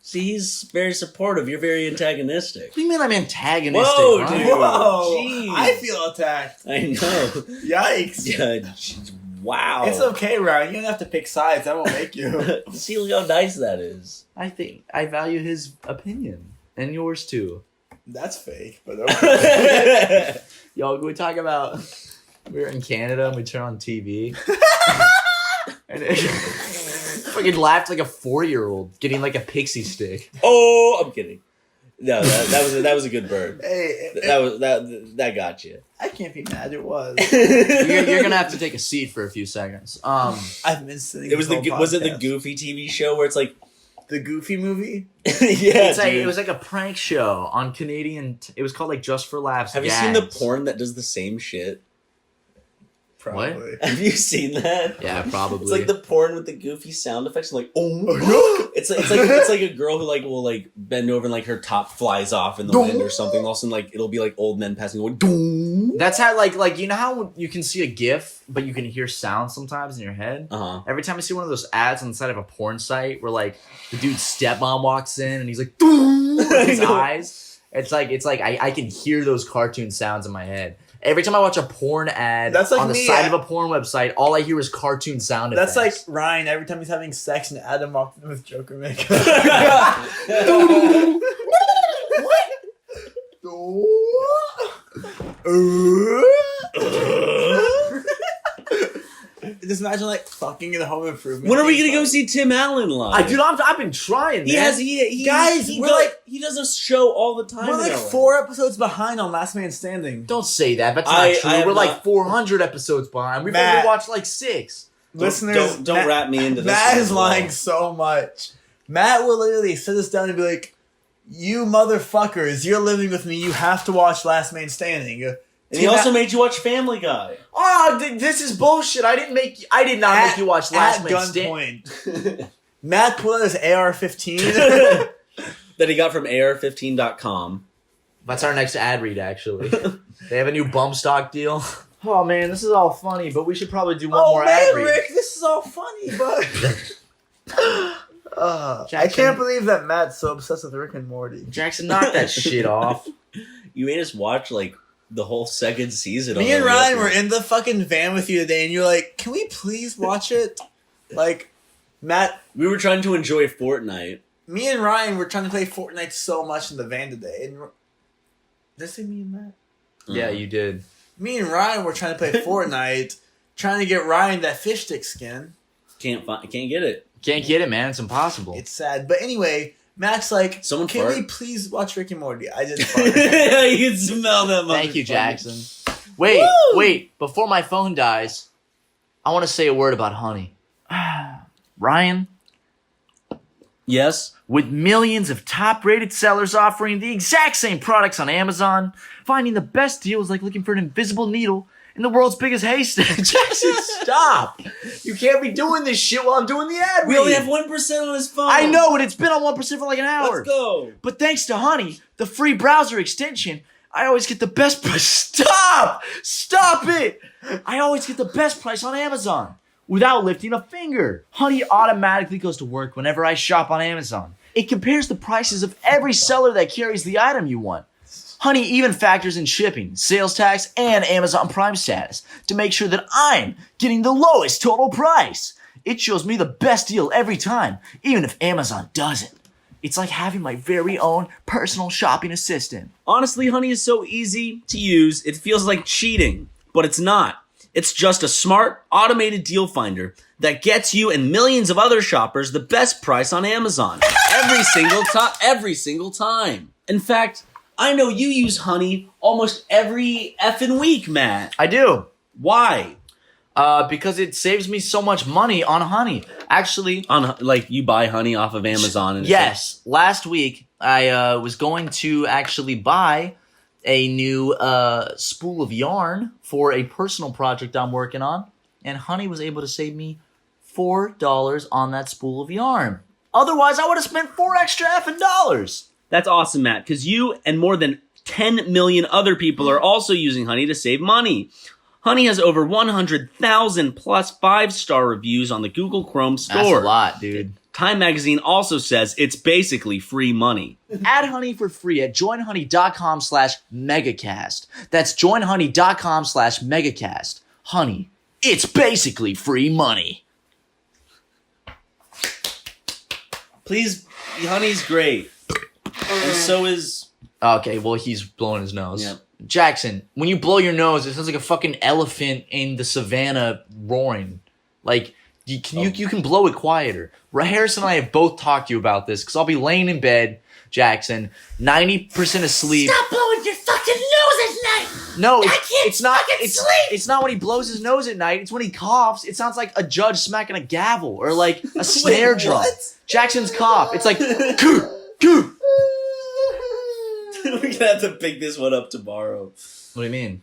See, he's very supportive. You're very antagonistic. What do you mean I'm antagonistic? Whoa, Ryan? dude. Whoa! Jeez. I feel attacked. I know. Yikes! Yeah, wow. It's okay, Ryan. You don't have to pick sides. I won't make you. See, look how nice that is. I think I value his opinion and yours too. That's fake, but okay. Y'all, we talk about we were in Canada and we turn on TV. And it fucking laughed like a 4-year-old getting like a pixie stick. Oh, I'm kidding. No, that was a good bird. Hey, That got you. I can't be mad. It was. You're gonna have to take a seat for a few seconds. I've been sitting. It was this whole was it the podcast. Goofy TV show where it's like The Goofy movie? yeah, it's like, dude. it was like a prank show on Canadian. It was called like Just for Laughs. Have you seen the porn that does the same shit? Probably. Have you seen that? Yeah, probably. It's like the porn with the goofy sound effects, like oh, it's like a girl who like will like bend over and like her top flies off in the wind or something. All of a sudden, like it'll be like old men passing going. Dong. That's how like you know how you can see a GIF, but you can hear sound sometimes in your head. Uh-huh. Every time I see one of those ads on the side of a porn site where like the dude's stepmom walks in and he's like "Doom," with his I know. eyes, it's like I can hear those cartoon sounds in my head. Every time I watch a porn ad That's like on the me, side of a porn website, all I hear is cartoon sound That's like effects. Ryan every time he's having sex and Adam walked in with Joker makeup. Just imagine like fucking in the Home Improvement. When are we theme gonna go park. see Tim Allen live? I've been trying, He man. has he Guys, he we're does, like- he does a show all the time. We're like in LA. 4 episodes behind on Last Man Standing. Don't say that. That's I not true. have We're like not- 400 episodes behind. We've Matt. only watched like 6. Listeners, don't Matt- wrap me into this. Matt one is as well. lying so much. Matt will literally sit us down and be like, "You motherfuckers, you're living with me. You have to watch Last Man Standing." And he also made you watch Family Guy. Oh, this is bullshit. I did not make you watch Last at Man Standing. gunpoint. Matt pulled out his AR-15. That he got from AR15.com. That's our next ad read, actually. They have a new bump stock deal. Oh, man, this is all funny, but we should probably do one more ad read. Rick, this is all funny, but I Jackson. can't believe that Matt's so obsessed with Rick and Morty. Jackson, knock that shit off. You made us watch like the whole second season. Me on and the Ryan way were up in the fucking van with you today, and you're like, "Can we please watch it?" Like, Matt, here. We were trying to enjoy Fortnite. me and Ryan were trying to play Fortnite so much in the van today. And did I say me and Matt? Yeah, you did. Me and Ryan were trying to play Fortnite, trying to get Ryan that fish stick skin. Can't get it. Can't get it, man. It's impossible. It's sad, but anyway, Matt's like, Someone "Can fart? we please watch Rick and Morty?" I did fart. You can smell that. Thank you, motherfucker. Jackson. Wait. Before my phone dies, I want to say a word about honey. Ryan, Yes. with millions of top-rated sellers offering the exact same products on Amazon, finding the best deals like looking for an invisible needle in the world's biggest haystack. Jackson, stop! You can't be doing this shit while I'm doing the ad We read. only have 1% on his phone. I know, and it's been on 1% for like an hour. Let's go. But thanks to Honey, the free browser extension, I always get the best price. Stop! Stop it! I always get the best price on Amazon without lifting a finger. Honey automatically goes to work whenever I shop on Amazon. It compares the prices of every seller that carries the item you want. Honey even factors in shipping, sales tax, and Amazon Prime status to make sure that I'm getting the lowest total price. It shows me the best deal every time, even if Amazon doesn't. It's like having my very own personal shopping assistant. Honestly, Honey is so easy to use, it feels like cheating, but it's not. It's just a smart, automated deal finder that gets you and millions of other shoppers the best price on Amazon every single time. In fact, I know you use Honey almost every effing week, Matt. I do. Why? Because it saves me so much money on Honey. Actually, On like you buy Honey off of Amazon and yes. Last week, I was going to actually buy a new spool of yarn for a personal project I'm working on, and Honey was able to save me $4 on that spool of yarn. Otherwise, I would have spent $4 extra effing dollars. That's awesome, Matt, because you and more than 10 million other people are also using Honey to save money. Honey has over 100,000 plus 5-star reviews on the Google Chrome store. That's a lot, dude. Time Magazine also says it's basically free money. Add Honey for free at joinhoney.com/megacast. That's joinhoney.com/megacast. Honey, it's basically free money. Please, Honey's great. And so is... Okay, well, he's blowing his nose. Yeah. Jackson, when you blow your nose, it sounds like a fucking elephant in the savannah roaring. Like, you can blow it quieter. Harrison and I have both talked to you about this, because I'll be laying in bed, Jackson, 90% asleep. Stop blowing your fucking nose at night! No, I can't it's not. fucking It's, sleep! it's not when he blows his nose at night. It's when he coughs. It sounds like a judge smacking a gavel or like a snare drum. what? Jackson's cough. It's like, coo, coo. We're gonna have to pick this one up tomorrow. What do you mean?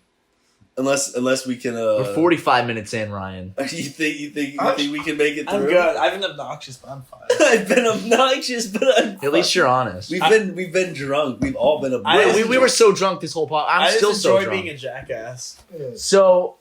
Unless we can... We're 45 minutes in, Ryan. You think we can make it through? I'm good. I've been obnoxious, but I'm fine. I've been obnoxious, but I'm At least you're honest. We've been drunk. We've all been obnoxious. We were so drunk this whole podcast. I'm still so enjoy drunk. being a jackass. So,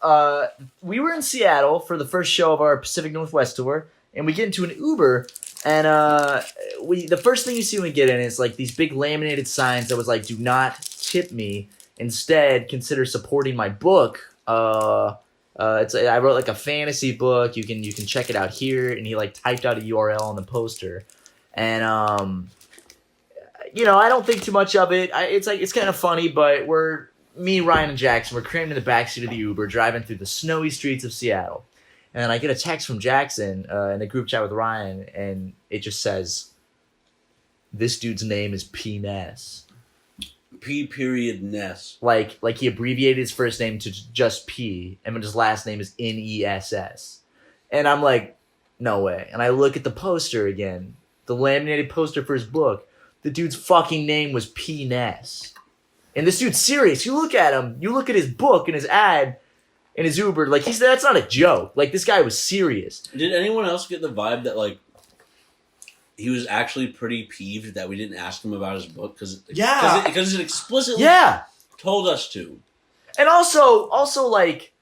we were in Seattle for the first show of our Pacific Northwest tour, and we get into an Uber, and the first thing you see when we get in is like these big laminated signs that was like, "Do not tip me. Instead, consider supporting my book." I wrote like a fantasy book. You can check it out here, and he like typed out a URL on the poster, and I don't think too much of it. It's kind of funny, but me, Ryan, and Jackson, we're crammed in the backseat of the Uber, driving through the snowy streets of Seattle. And I get a text from Jackson in a group chat with Ryan, and it just says, "This dude's name is P. Ness." P.Ness. Like he abbreviated his first name to just P, and his last name is Ness. And I'm like, no way. And I look at the poster again, the laminated poster for his book. The dude's fucking name was P. Ness. And this dude's serious. You look at him, you look at his book and his ad and his Uber, like that's not a joke. Like this guy was serious. Did anyone else get the vibe that like he was actually pretty peeved that we didn't ask him about his book because it explicitly told us to. And also like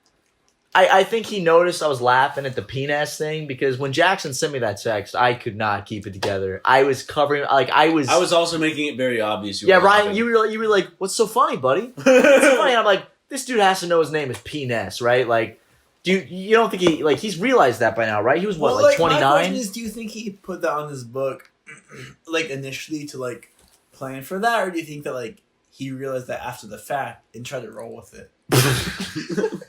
I think he noticed I was laughing at the penis thing because when Jackson sent me that text, I could not keep it together. I was covering I was also making it very obvious. Ryan, you were like, "What's so funny, buddy? What's so funny?" And I'm like, "This dude has to know his name is P-Ness, right?" Like, you don't think he's realized that by now, right? He was what, like 29? My question is, do you think he put that on his book, like initially to like plan for that, or do you think that like he realized that after the fact and tried to roll with it?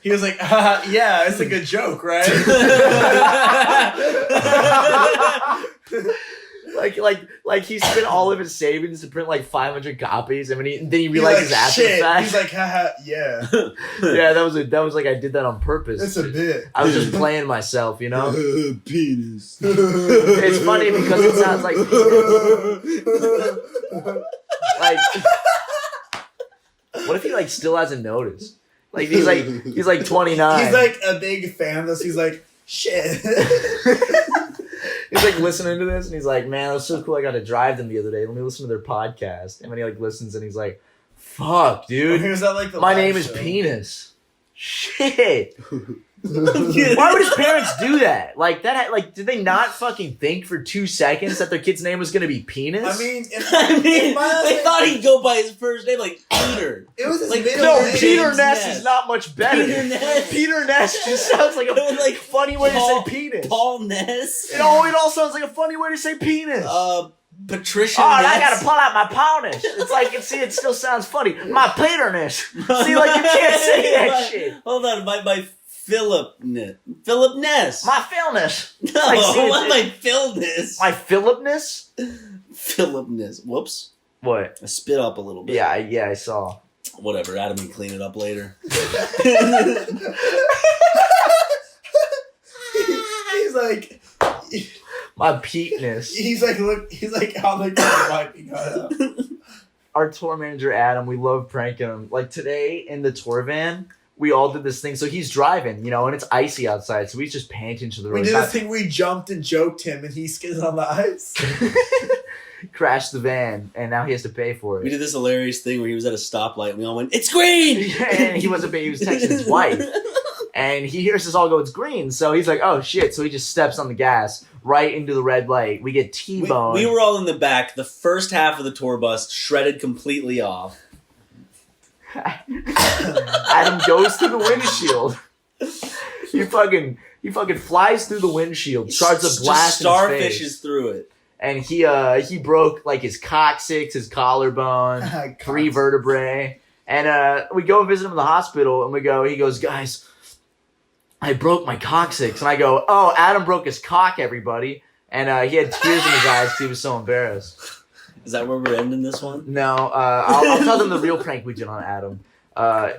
He was like, yeah, it's like a joke, right? like he spent all of his savings to print like 500 copies, and then he realizes like, after the fact. He's like, haha, yeah. Yeah, that was like I did that on purpose. It's a bit. I was just playing myself, you know? Penis. It's funny because it sounds like like what if he like still hasn't noticed? Like he's like 29. He's like a big fan of this. He's like, shit. He's like listening to this and he's like, "Man, it was so cool. I got to drive them the other day. Let me listen to their podcast." And when he like listens and he's like, "Fuck, dude. Here's that, like, my name is Penis." Shit. Why would his parents do that? Like that? Like, did they not fucking think for 2 seconds that their kid's name was gonna be Penis? I mean, they thought he'd go by his first name, like Peter. It was his like middle no, name. Peter Ness is not much better. Peter Ness just sounds like a like funny way to say penis. Paul Ness. It all sounds like a funny way to say penis. Patricia. Oh, Ness. I gotta pull out my penis. It's like it still sounds funny. My Peterness. See, like you can't say that shit. Hold on, my Philip Ness. My Philness. No, like, my Philness. My Philipness? Philipness. Whoops. What? I spit up a little bit. Yeah, I saw. Whatever, Adam can clean it up later. He's like, my Peteness. He's like how the might be got up. Our tour manager Adam, we love pranking him. Like today in the tour van, we all did this thing. So he's driving, you know, and it's icy outside. So he's just panting to the road. We did this thing where we jumped and joked him, and he skidded on the ice. Crashed the van, and now he has to pay for it. We did this hilarious thing where he was at a stoplight, and we all went, "It's green!" And he wasn't paying. He was texting his wife. And he hears us all go, "It's green." So he's like, "Oh, shit." So he just steps on the gas right into the red light. We get T-boned. We were all in the back. The first half of the tour bus shredded completely off. Adam goes through the windshield. He fucking flies through the windshield, starts a blast in his face. Starfishes through it. And he broke like his coccyx, his collarbone, 3 vertebrae. And we go visit him in the hospital, and he goes, "Guys, I broke my coccyx." And I go, "Oh, Adam broke his cock, everybody." And he had tears in his eyes because he was so embarrassed. Is that where we're ending this one? No, I'll tell them the real prank we did on Adam.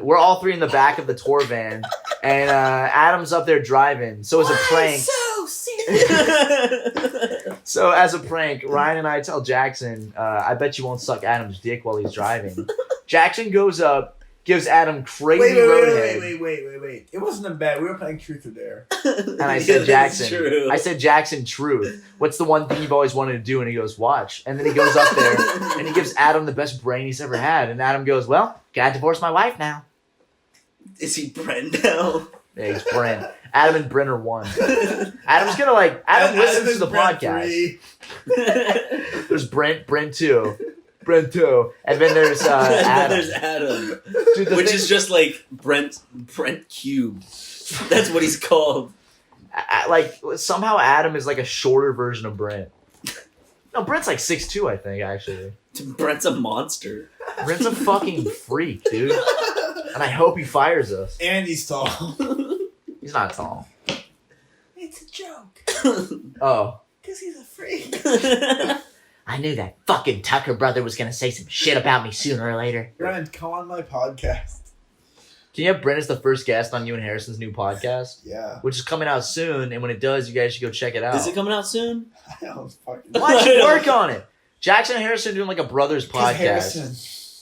We're all 3 in the back of the tour van, and Adam's up there driving. So as a prank, so as a prank, Ryan and I tell Jackson, "I bet you won't suck Adam's dick while he's driving." Jackson goes up, gives Adam crazy roadhead. Wait. It wasn't a bad. We were playing Truth or Dare. And I said, Jackson, truth. What's the one thing you've always wanted to do? And he goes, watch. And then he goes up there and he gives Adam the best brain he's ever had. And Adam goes, "Well, gotta divorce my wife now." Is he Brent now? Yeah, he's Brent. Adam and Brent are one. Adam listens to the podcast. There's Brent 2. And then there's Adam. There's Adam. Dude, which is just like Brent Cube. That's what he's called. Somehow Adam is like a shorter version of Brent. No, Brent's like 6'2", I think, actually. Brent's a monster. Brent's a fucking freak, dude. And I hope he fires us. And he's tall. He's not tall. It's a joke. Oh. Because he's a freak. I knew that fucking Tucker brother was gonna say some shit about me sooner or later. Brian, come on my podcast. Can you have Brent as the first guest on you and Harrison's new podcast? Yeah. Which is coming out soon, and when it does, you guys should go check it out. Is it coming out soon? I don't fucking Why don't you work on it? Jackson and Harrison are doing like a brothers podcast. Harrison.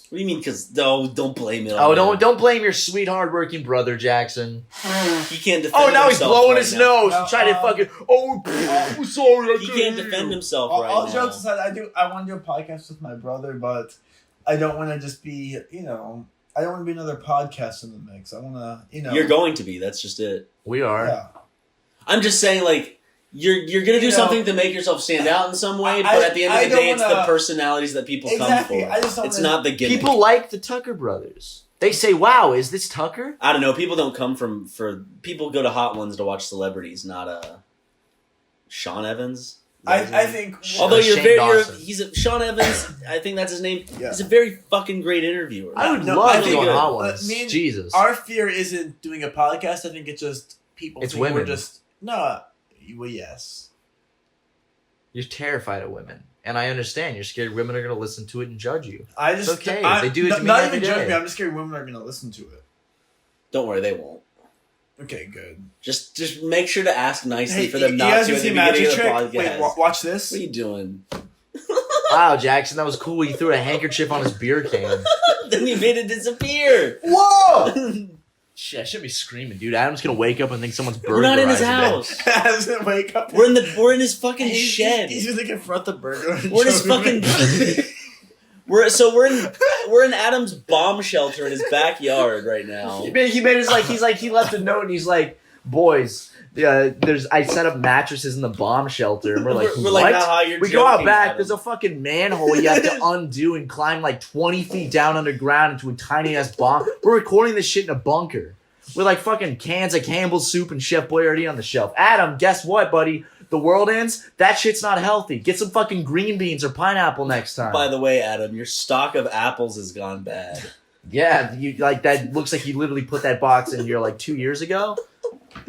What do you mean? Because don't blame it. Oh, on him. don't blame your sweet, hard-working brother, Jackson. He can't defend. Oh, now he's himself blowing right his now. nose. No, He's trying to fucking. Oh, sorry. He can't defend himself right All now. jokes aside, I want to do a podcast with my brother, but I don't want to just be, I don't want to be another podcast in the mix. I want to, You're going to be. That's just it. We are. Yeah. I'm just saying, like, you're gonna do something to make yourself stand out in some way, but at the end of the day, it's the personalities that people Exactly. come for. I just don't It's wanna- not the gimmick. People like the Tucker brothers. They say, "Wow, is this Tucker?" I don't know. People don't come for people go to Hot Ones to watch celebrities, not Sean Evans. I think. Although Shane Dawson. Sean Evans, I think that's his name. Yeah. He's a very fucking great interviewer. I would No, love I to think go on good. Hot Ones. Me and- Jesus. Our fear isn't doing a podcast. I think it's just people. It's think we're women. just no. Well, yes. You're terrified of women. And I understand. You're scared women are going to listen to it and judge you. I just It's okay. I, They do it to me not every even judge day. me. I'm just scared women are gonna listen to it. Don't worry, they won't. Okay, good. Just make sure to ask nicely Hey, for them you not guys to can at the see beginning magic of the trick. podcast. Wait, watch this. What are you doing? Wow, Jackson, that was cool. You threw a handkerchief on his beer can. Then you made it disappear. Whoa! Shit, I shouldn't be screaming, dude. Adam's going to wake up and think someone's burglarized We're not in his him. house. Doesn't wake up. We're in his fucking He's shed. He's just like confront the burglar. We're in his fucking. We're in Adam's bomb shelter in his backyard right now. He made his he left a note and he's like, boys, I set up mattresses in the bomb shelter, and we're like, We're what? like, haha, you're We go out joking, back. Adam. There's a fucking manhole you have to undo and climb like 20 feet down underground into a tiny ass bomb. We're recording this shit in a bunker with like fucking cans of Campbell's soup and Chef Boyardee on the shelf. Adam, guess what, buddy? The world ends. That shit's not healthy. Get some fucking green beans or pineapple next time. By the way, Adam, your stock of apples has gone bad. Yeah, you like that. Looks like you literally put that box in here like 2 years ago.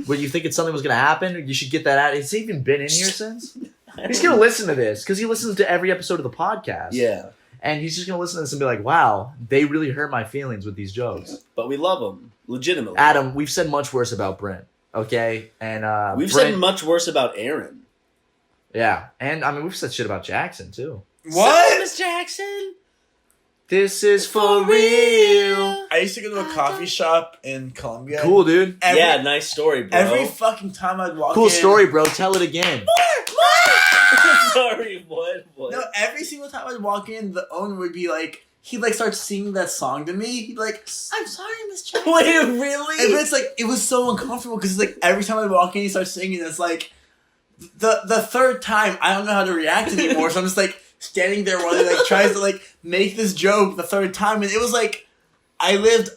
Where you thinking something was gonna happen? You should get that out. Has he even been in here since? He's gonna listen to this because he listens to every episode of the podcast. Yeah, and he's just gonna listen to this and be like, "Wow, they really hurt my feelings with these jokes." but we love him legitimately. Adam, we've said much worse about Brent. Okay, and We've Brent, said much worse about Aaron. yeah, and I mean we've said shit about Jackson too. What? Miss Jackson? This is for real. I used to go to a coffee shop in Columbia. Cool, dude. Yeah, nice story, bro. Every fucking time I'd walk in. Cool story, bro. Tell it again. Sorry, what? No, every single time I'd walk in, the owner would be like, he'd like start singing that song to me. He'd be like, I'm sorry, Miss Jackson. Wait, really? And it's like, it was so uncomfortable because like every time I'd walk in, he starts singing. It's like the third time, I don't know how to react anymore. So I'm just like standing there while he like tries to like make this joke the third time, and it was like I lived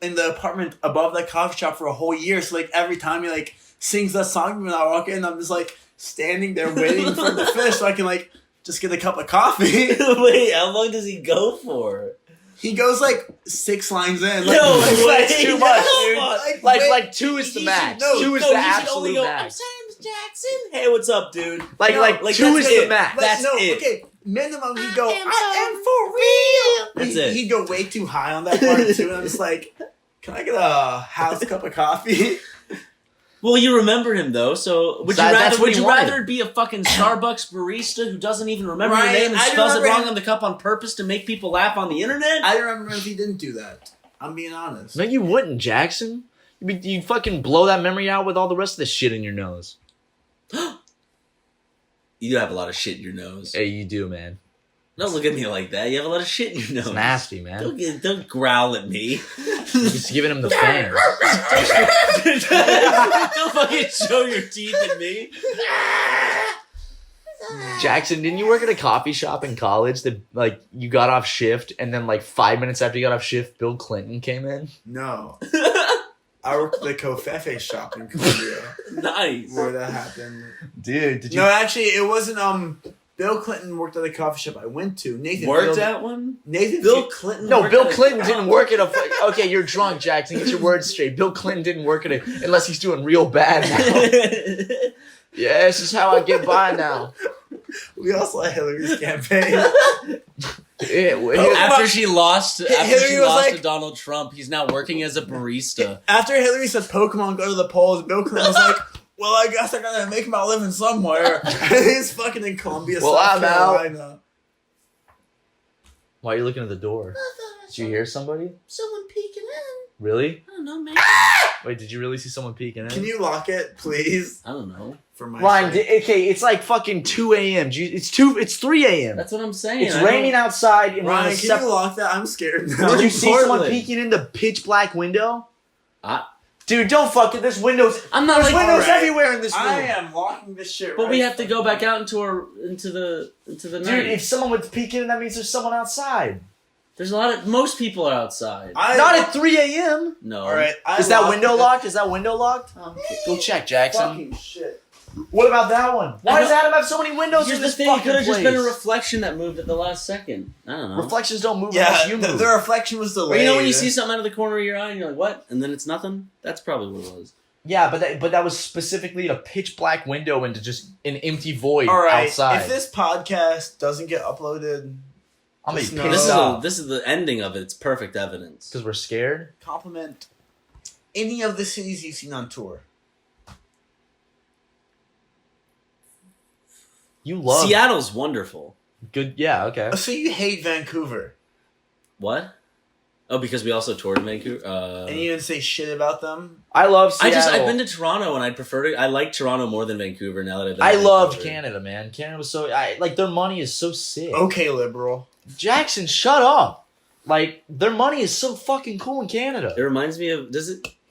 in the apartment above that coffee shop for a whole year. So like every time he like sings that song to me when I walk in, I'm just like standing there waiting for him to finish so I can like just get a cup of coffee. Wait, how long does he go for? He goes like 6 lines in. Like, No like, way. That's too much, dude. Wait, Like 2 is the max. no, 2 is No, the he should only absolute go, max. I'm sorry, Miss Jackson. Hey, what's up, dude? Like No, like like, 2 that's is it. the max. That's it. Okay, minimum he'd go, I am I am for real. That's it. He'd go way too high on that part too, and I'm just like, can I get a house cup of coffee? Well, you remember him though, so would That's what you he wanted. rather be a fucking Starbucks barista who doesn't even remember your Ryan, name and I spells it remember wrong him. on the cup on purpose to make people laugh on the internet? I remember if he didn't do that. I'm being honest. No, you wouldn't, Jackson. You'd fucking blow that memory out with all the rest of the shit in your nose. You have a lot of shit in your nose. Hey, you do, man. Don't look at me like that. You have a lot of shit in your It's nose. nasty, man. Don't growl at me. You're just giving him the fan. Don't fucking show your teeth at me. Jackson, didn't you work at a coffee shop in college that, like, you got off shift and then, like, 5 minutes after you got off shift, Bill Clinton came in? No. I worked at the Covfefe shop in Columbia Nice. where that happened. Dude, did you... No, actually, it wasn't Bill Clinton worked at a coffee shop I went to. Nathan Worked Fielder- at one? Nathan Bill Fi- Clinton? No, worked Bill at a- Clinton didn't work at a. Okay, you're drunk, Jackson. Get your words straight. Bill Clinton didn't work at it unless he's doing real bad now. Yeah, this is how I get by now. We also had Hillary's campaign. After she lost, Hillary was like- to Donald Trump, he's now working as a barista. After Hillary said Pokemon go to the polls, Bill Clinton was like, well, I guess I gotta make my living somewhere. He's fucking in Columbia, Well, South I'm out. Carolina. Why are you looking at the door? Did you hear somebody? Someone peeking in. Really? I don't know, man. Wait, did you really see someone peeking in? Can you lock it, please? I don't know. For my Ryan, sake. okay, it's like fucking 2 a.m. It's 3 a.m. That's what I'm saying. It's raining outside. And we're in Ryan, a can you lock that? I'm scared now. Did you see someone Portland. peeking in the pitch black window? I- Dude, don't fuck it. There's windows. I'm not There's like windows alright. everywhere in this room. I am locking this shit But right we have to now. go back out into the Dude, night. if someone was peeking in, that means there's someone outside. There's a lot of most people are outside. Not at 3 a.m. No. Alright. Is that window locked? Is that window locked? Oh. Go check, Jackson. Fucking shit. What about that one? Why I does don't- Adam have so many windows Here's in the this thing. It fucking could have place? just been a reflection that moved at the last second. I don't know. Reflections don't move unless Yeah, you move. the reflection was Or delayed. you know when you see something out of the corner of your eye and you're like, what? And then it's nothing? That's probably what it was. Yeah, but that was specifically a pitch black window into just an empty void All right, outside. if this podcast doesn't get uploaded, I'm gonna just be know- pissed off This is the ending of it. It's perfect evidence. because we're scared. compliment any of the cities you've seen on tour. You love Seattle's wonderful. good. Yeah, okay. So you hate Vancouver, What? Oh, because we also toured Vancouver. and you didn't say shit about them. I love Seattle. I've been to Toronto and I'd prefer to. I like Toronto more than Vancouver now that I've been. I to loved Vancouver. Canada, man. Canada was so like their money is so sick. Okay, liberal. Jackson, shut up. Like their money is so fucking cool in Canada. It reminds me of.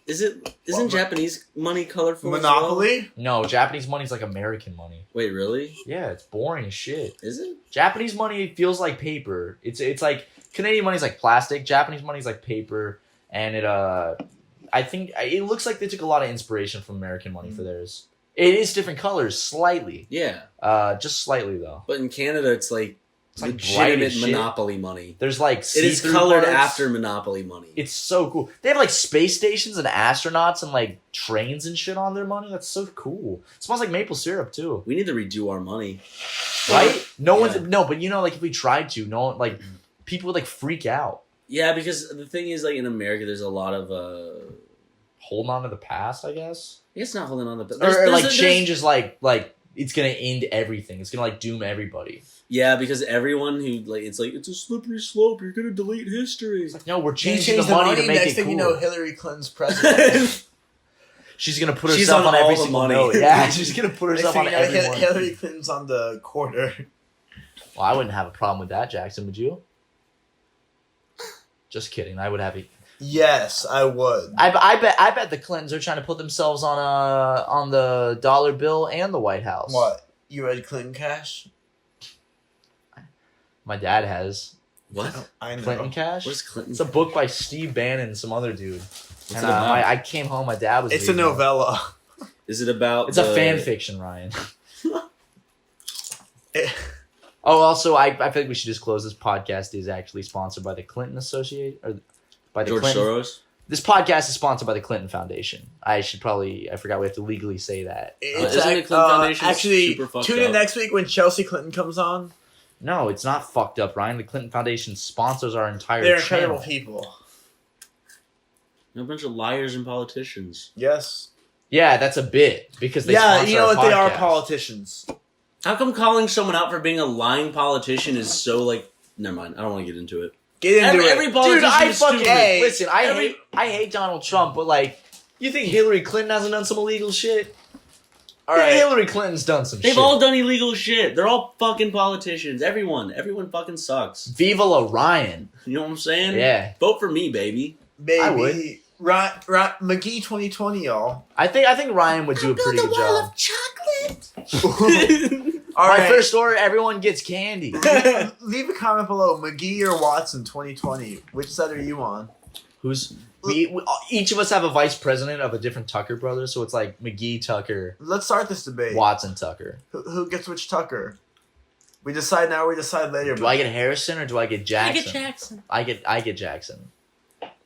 Isn't What, Japanese money colorful? as well? Monopoly. No, Japanese money is like American money. Wait, really? Yeah, it's boring as shit. Is it? Japanese money feels like paper. It's like Canadian money is like plastic. Japanese money is like paper, and I think it looks like they took a lot of inspiration from American money for theirs. It is different colors, slightly. Yeah, Just slightly though. but in Canada, it's like It's like bright legitimate as shit. Monopoly money. There's like It is see-through colored parts. after Monopoly money. It's so cool. They have like space stations and astronauts and like trains and shit on their money. That's so cool. It smells like maple syrup too. We need to redo our money. Right? No Yeah. one's no, but you know, like if we tried to, no one like people would like freak out. Yeah, because the thing is, like in America, there's a lot of. Holding on to the past, I guess. I guess not holding on to. Or like change is like it's gonna end everything. It's gonna like doom everybody. Yeah, because everyone who it's a slippery slope. You're gonna delete history. It's like no, we're You changing change the money to make next it thing cool. you know, Hillary Clinton's president. She's gonna put She's herself on on, all every the single money. note. Yeah, she's gonna put Next herself thing on you know, everyone. Hillary Clinton's on the quarter. Well, I wouldn't have a problem with that, Jackson. Would you? Just kidding. I would have it. Yes, I would. I bet the Clintons are trying to put themselves on the dollar bill and the White House. What? You read Clinton Cash? My dad has What? I know. Clinton Cash. What's Clinton? It's a book by Steve Bannon and some other dude. What's And it about? I came home. My dad was. It's a reading it. novella. Is it about? It's a the- fan fiction, Ryan. Eh, Oh, also, I feel like we should disclose this podcast is actually sponsored by the Clinton Associate or by the George Clinton. Soros. This podcast is sponsored by the Clinton Foundation. I forgot we have to legally say that. It's Isn't the Clinton Foundation actually super fucked tune in up? next week when Chelsea Clinton comes on. No, it's not fucked up, Ryan. The Clinton Foundation sponsors our entire They're channel. incredible people. They're a bunch of liars and politicians. Yes. Yeah, that's a bit because they Yeah, sponsor you know our what? They are podcast. politicians. How come calling someone out for being a lying politician is so like? Never mind. I don't want to get into it. Get into Every it. politician Dude, I is fucking stupid. listen. I hate Donald Trump, but like, you think Hillary Clinton hasn't done some illegal shit? All right. Hillary Clinton's done some They've shit. all done illegal shit. They're all fucking politicians. Everyone fucking sucks. Viva la Ryan. You know what I'm saying? Yeah, Vote for me, baby. Baby. I would. McGee 2020, y'all. I think Ryan would do a pretty good job. chocolate. All My right. first order, everyone gets candy. Leave a comment below. McGee or Watson 2020. Which side are you on? We each of us have a vice president of a different Tucker brother, so it's like McGee Tucker, Let's start this debate. Watson Tucker. Who gets which Tucker? We decide now. We decide later. Do I get Harrison or do I get I Jackson? get Jackson. I get Jackson.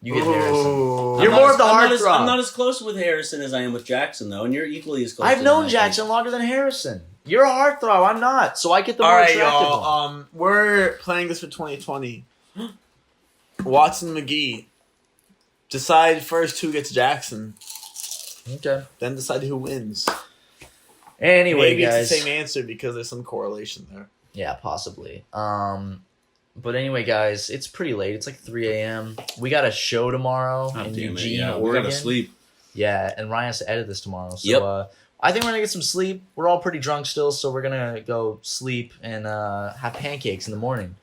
You get Ooh. Harrison. I'm You're not more as- of the I'm not as- heartthrob. I'm not as close with Harrison as I am with Jackson, though, and you're equally as close. I've to known him, I Jackson longer than Harrison. You're a heartthrob. I'm not. So I get the All more right, attractive y'all. one. We're playing this for 2020. Watson McGee. Decide first who gets Jackson, Okay. then decide who wins. Anyway, Maybe guys. it's the same answer because there's some correlation there. Yeah, possibly. But anyway, guys, it's pretty late. It's like 3 a.m. We got a show tomorrow think. in God damn it, Eugene, yeah, we Oregon. gotta sleep. Yeah, and Ryan has to edit this tomorrow. So Yep. I think we're gonna get some sleep. We're all pretty drunk still, so we're gonna go sleep and have pancakes in the morning.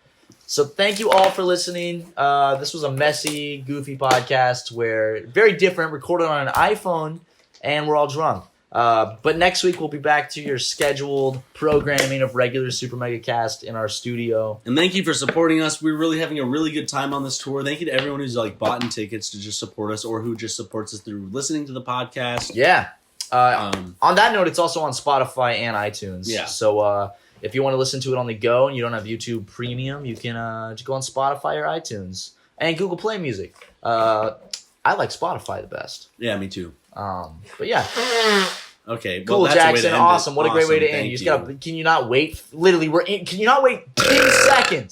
So thank you all for listening. This was a messy, goofy podcast where very different, recorded on an iPhone, and we're all drunk. But next week we'll be back to your scheduled programming of regular SuperMegaCast in our studio. And thank you for supporting us. We're really having a really good time on this tour. Thank you to everyone who's like bought in tickets to just support us, or who just supports us through listening to the podcast. Yeah. Um, On that note, it's also on Spotify and iTunes. Yeah. So if you want to listen to it on the go and you don't have YouTube Premium, you can just go on Spotify or iTunes and Google Play Music. I like Spotify the best. yeah, me too. But yeah, Okay, well, cool, that's a way to Jackson. end it. Awesome. What a great way to Awesome, end. thank You just gotta. Can you not wait? Literally, can you not wait 10 seconds?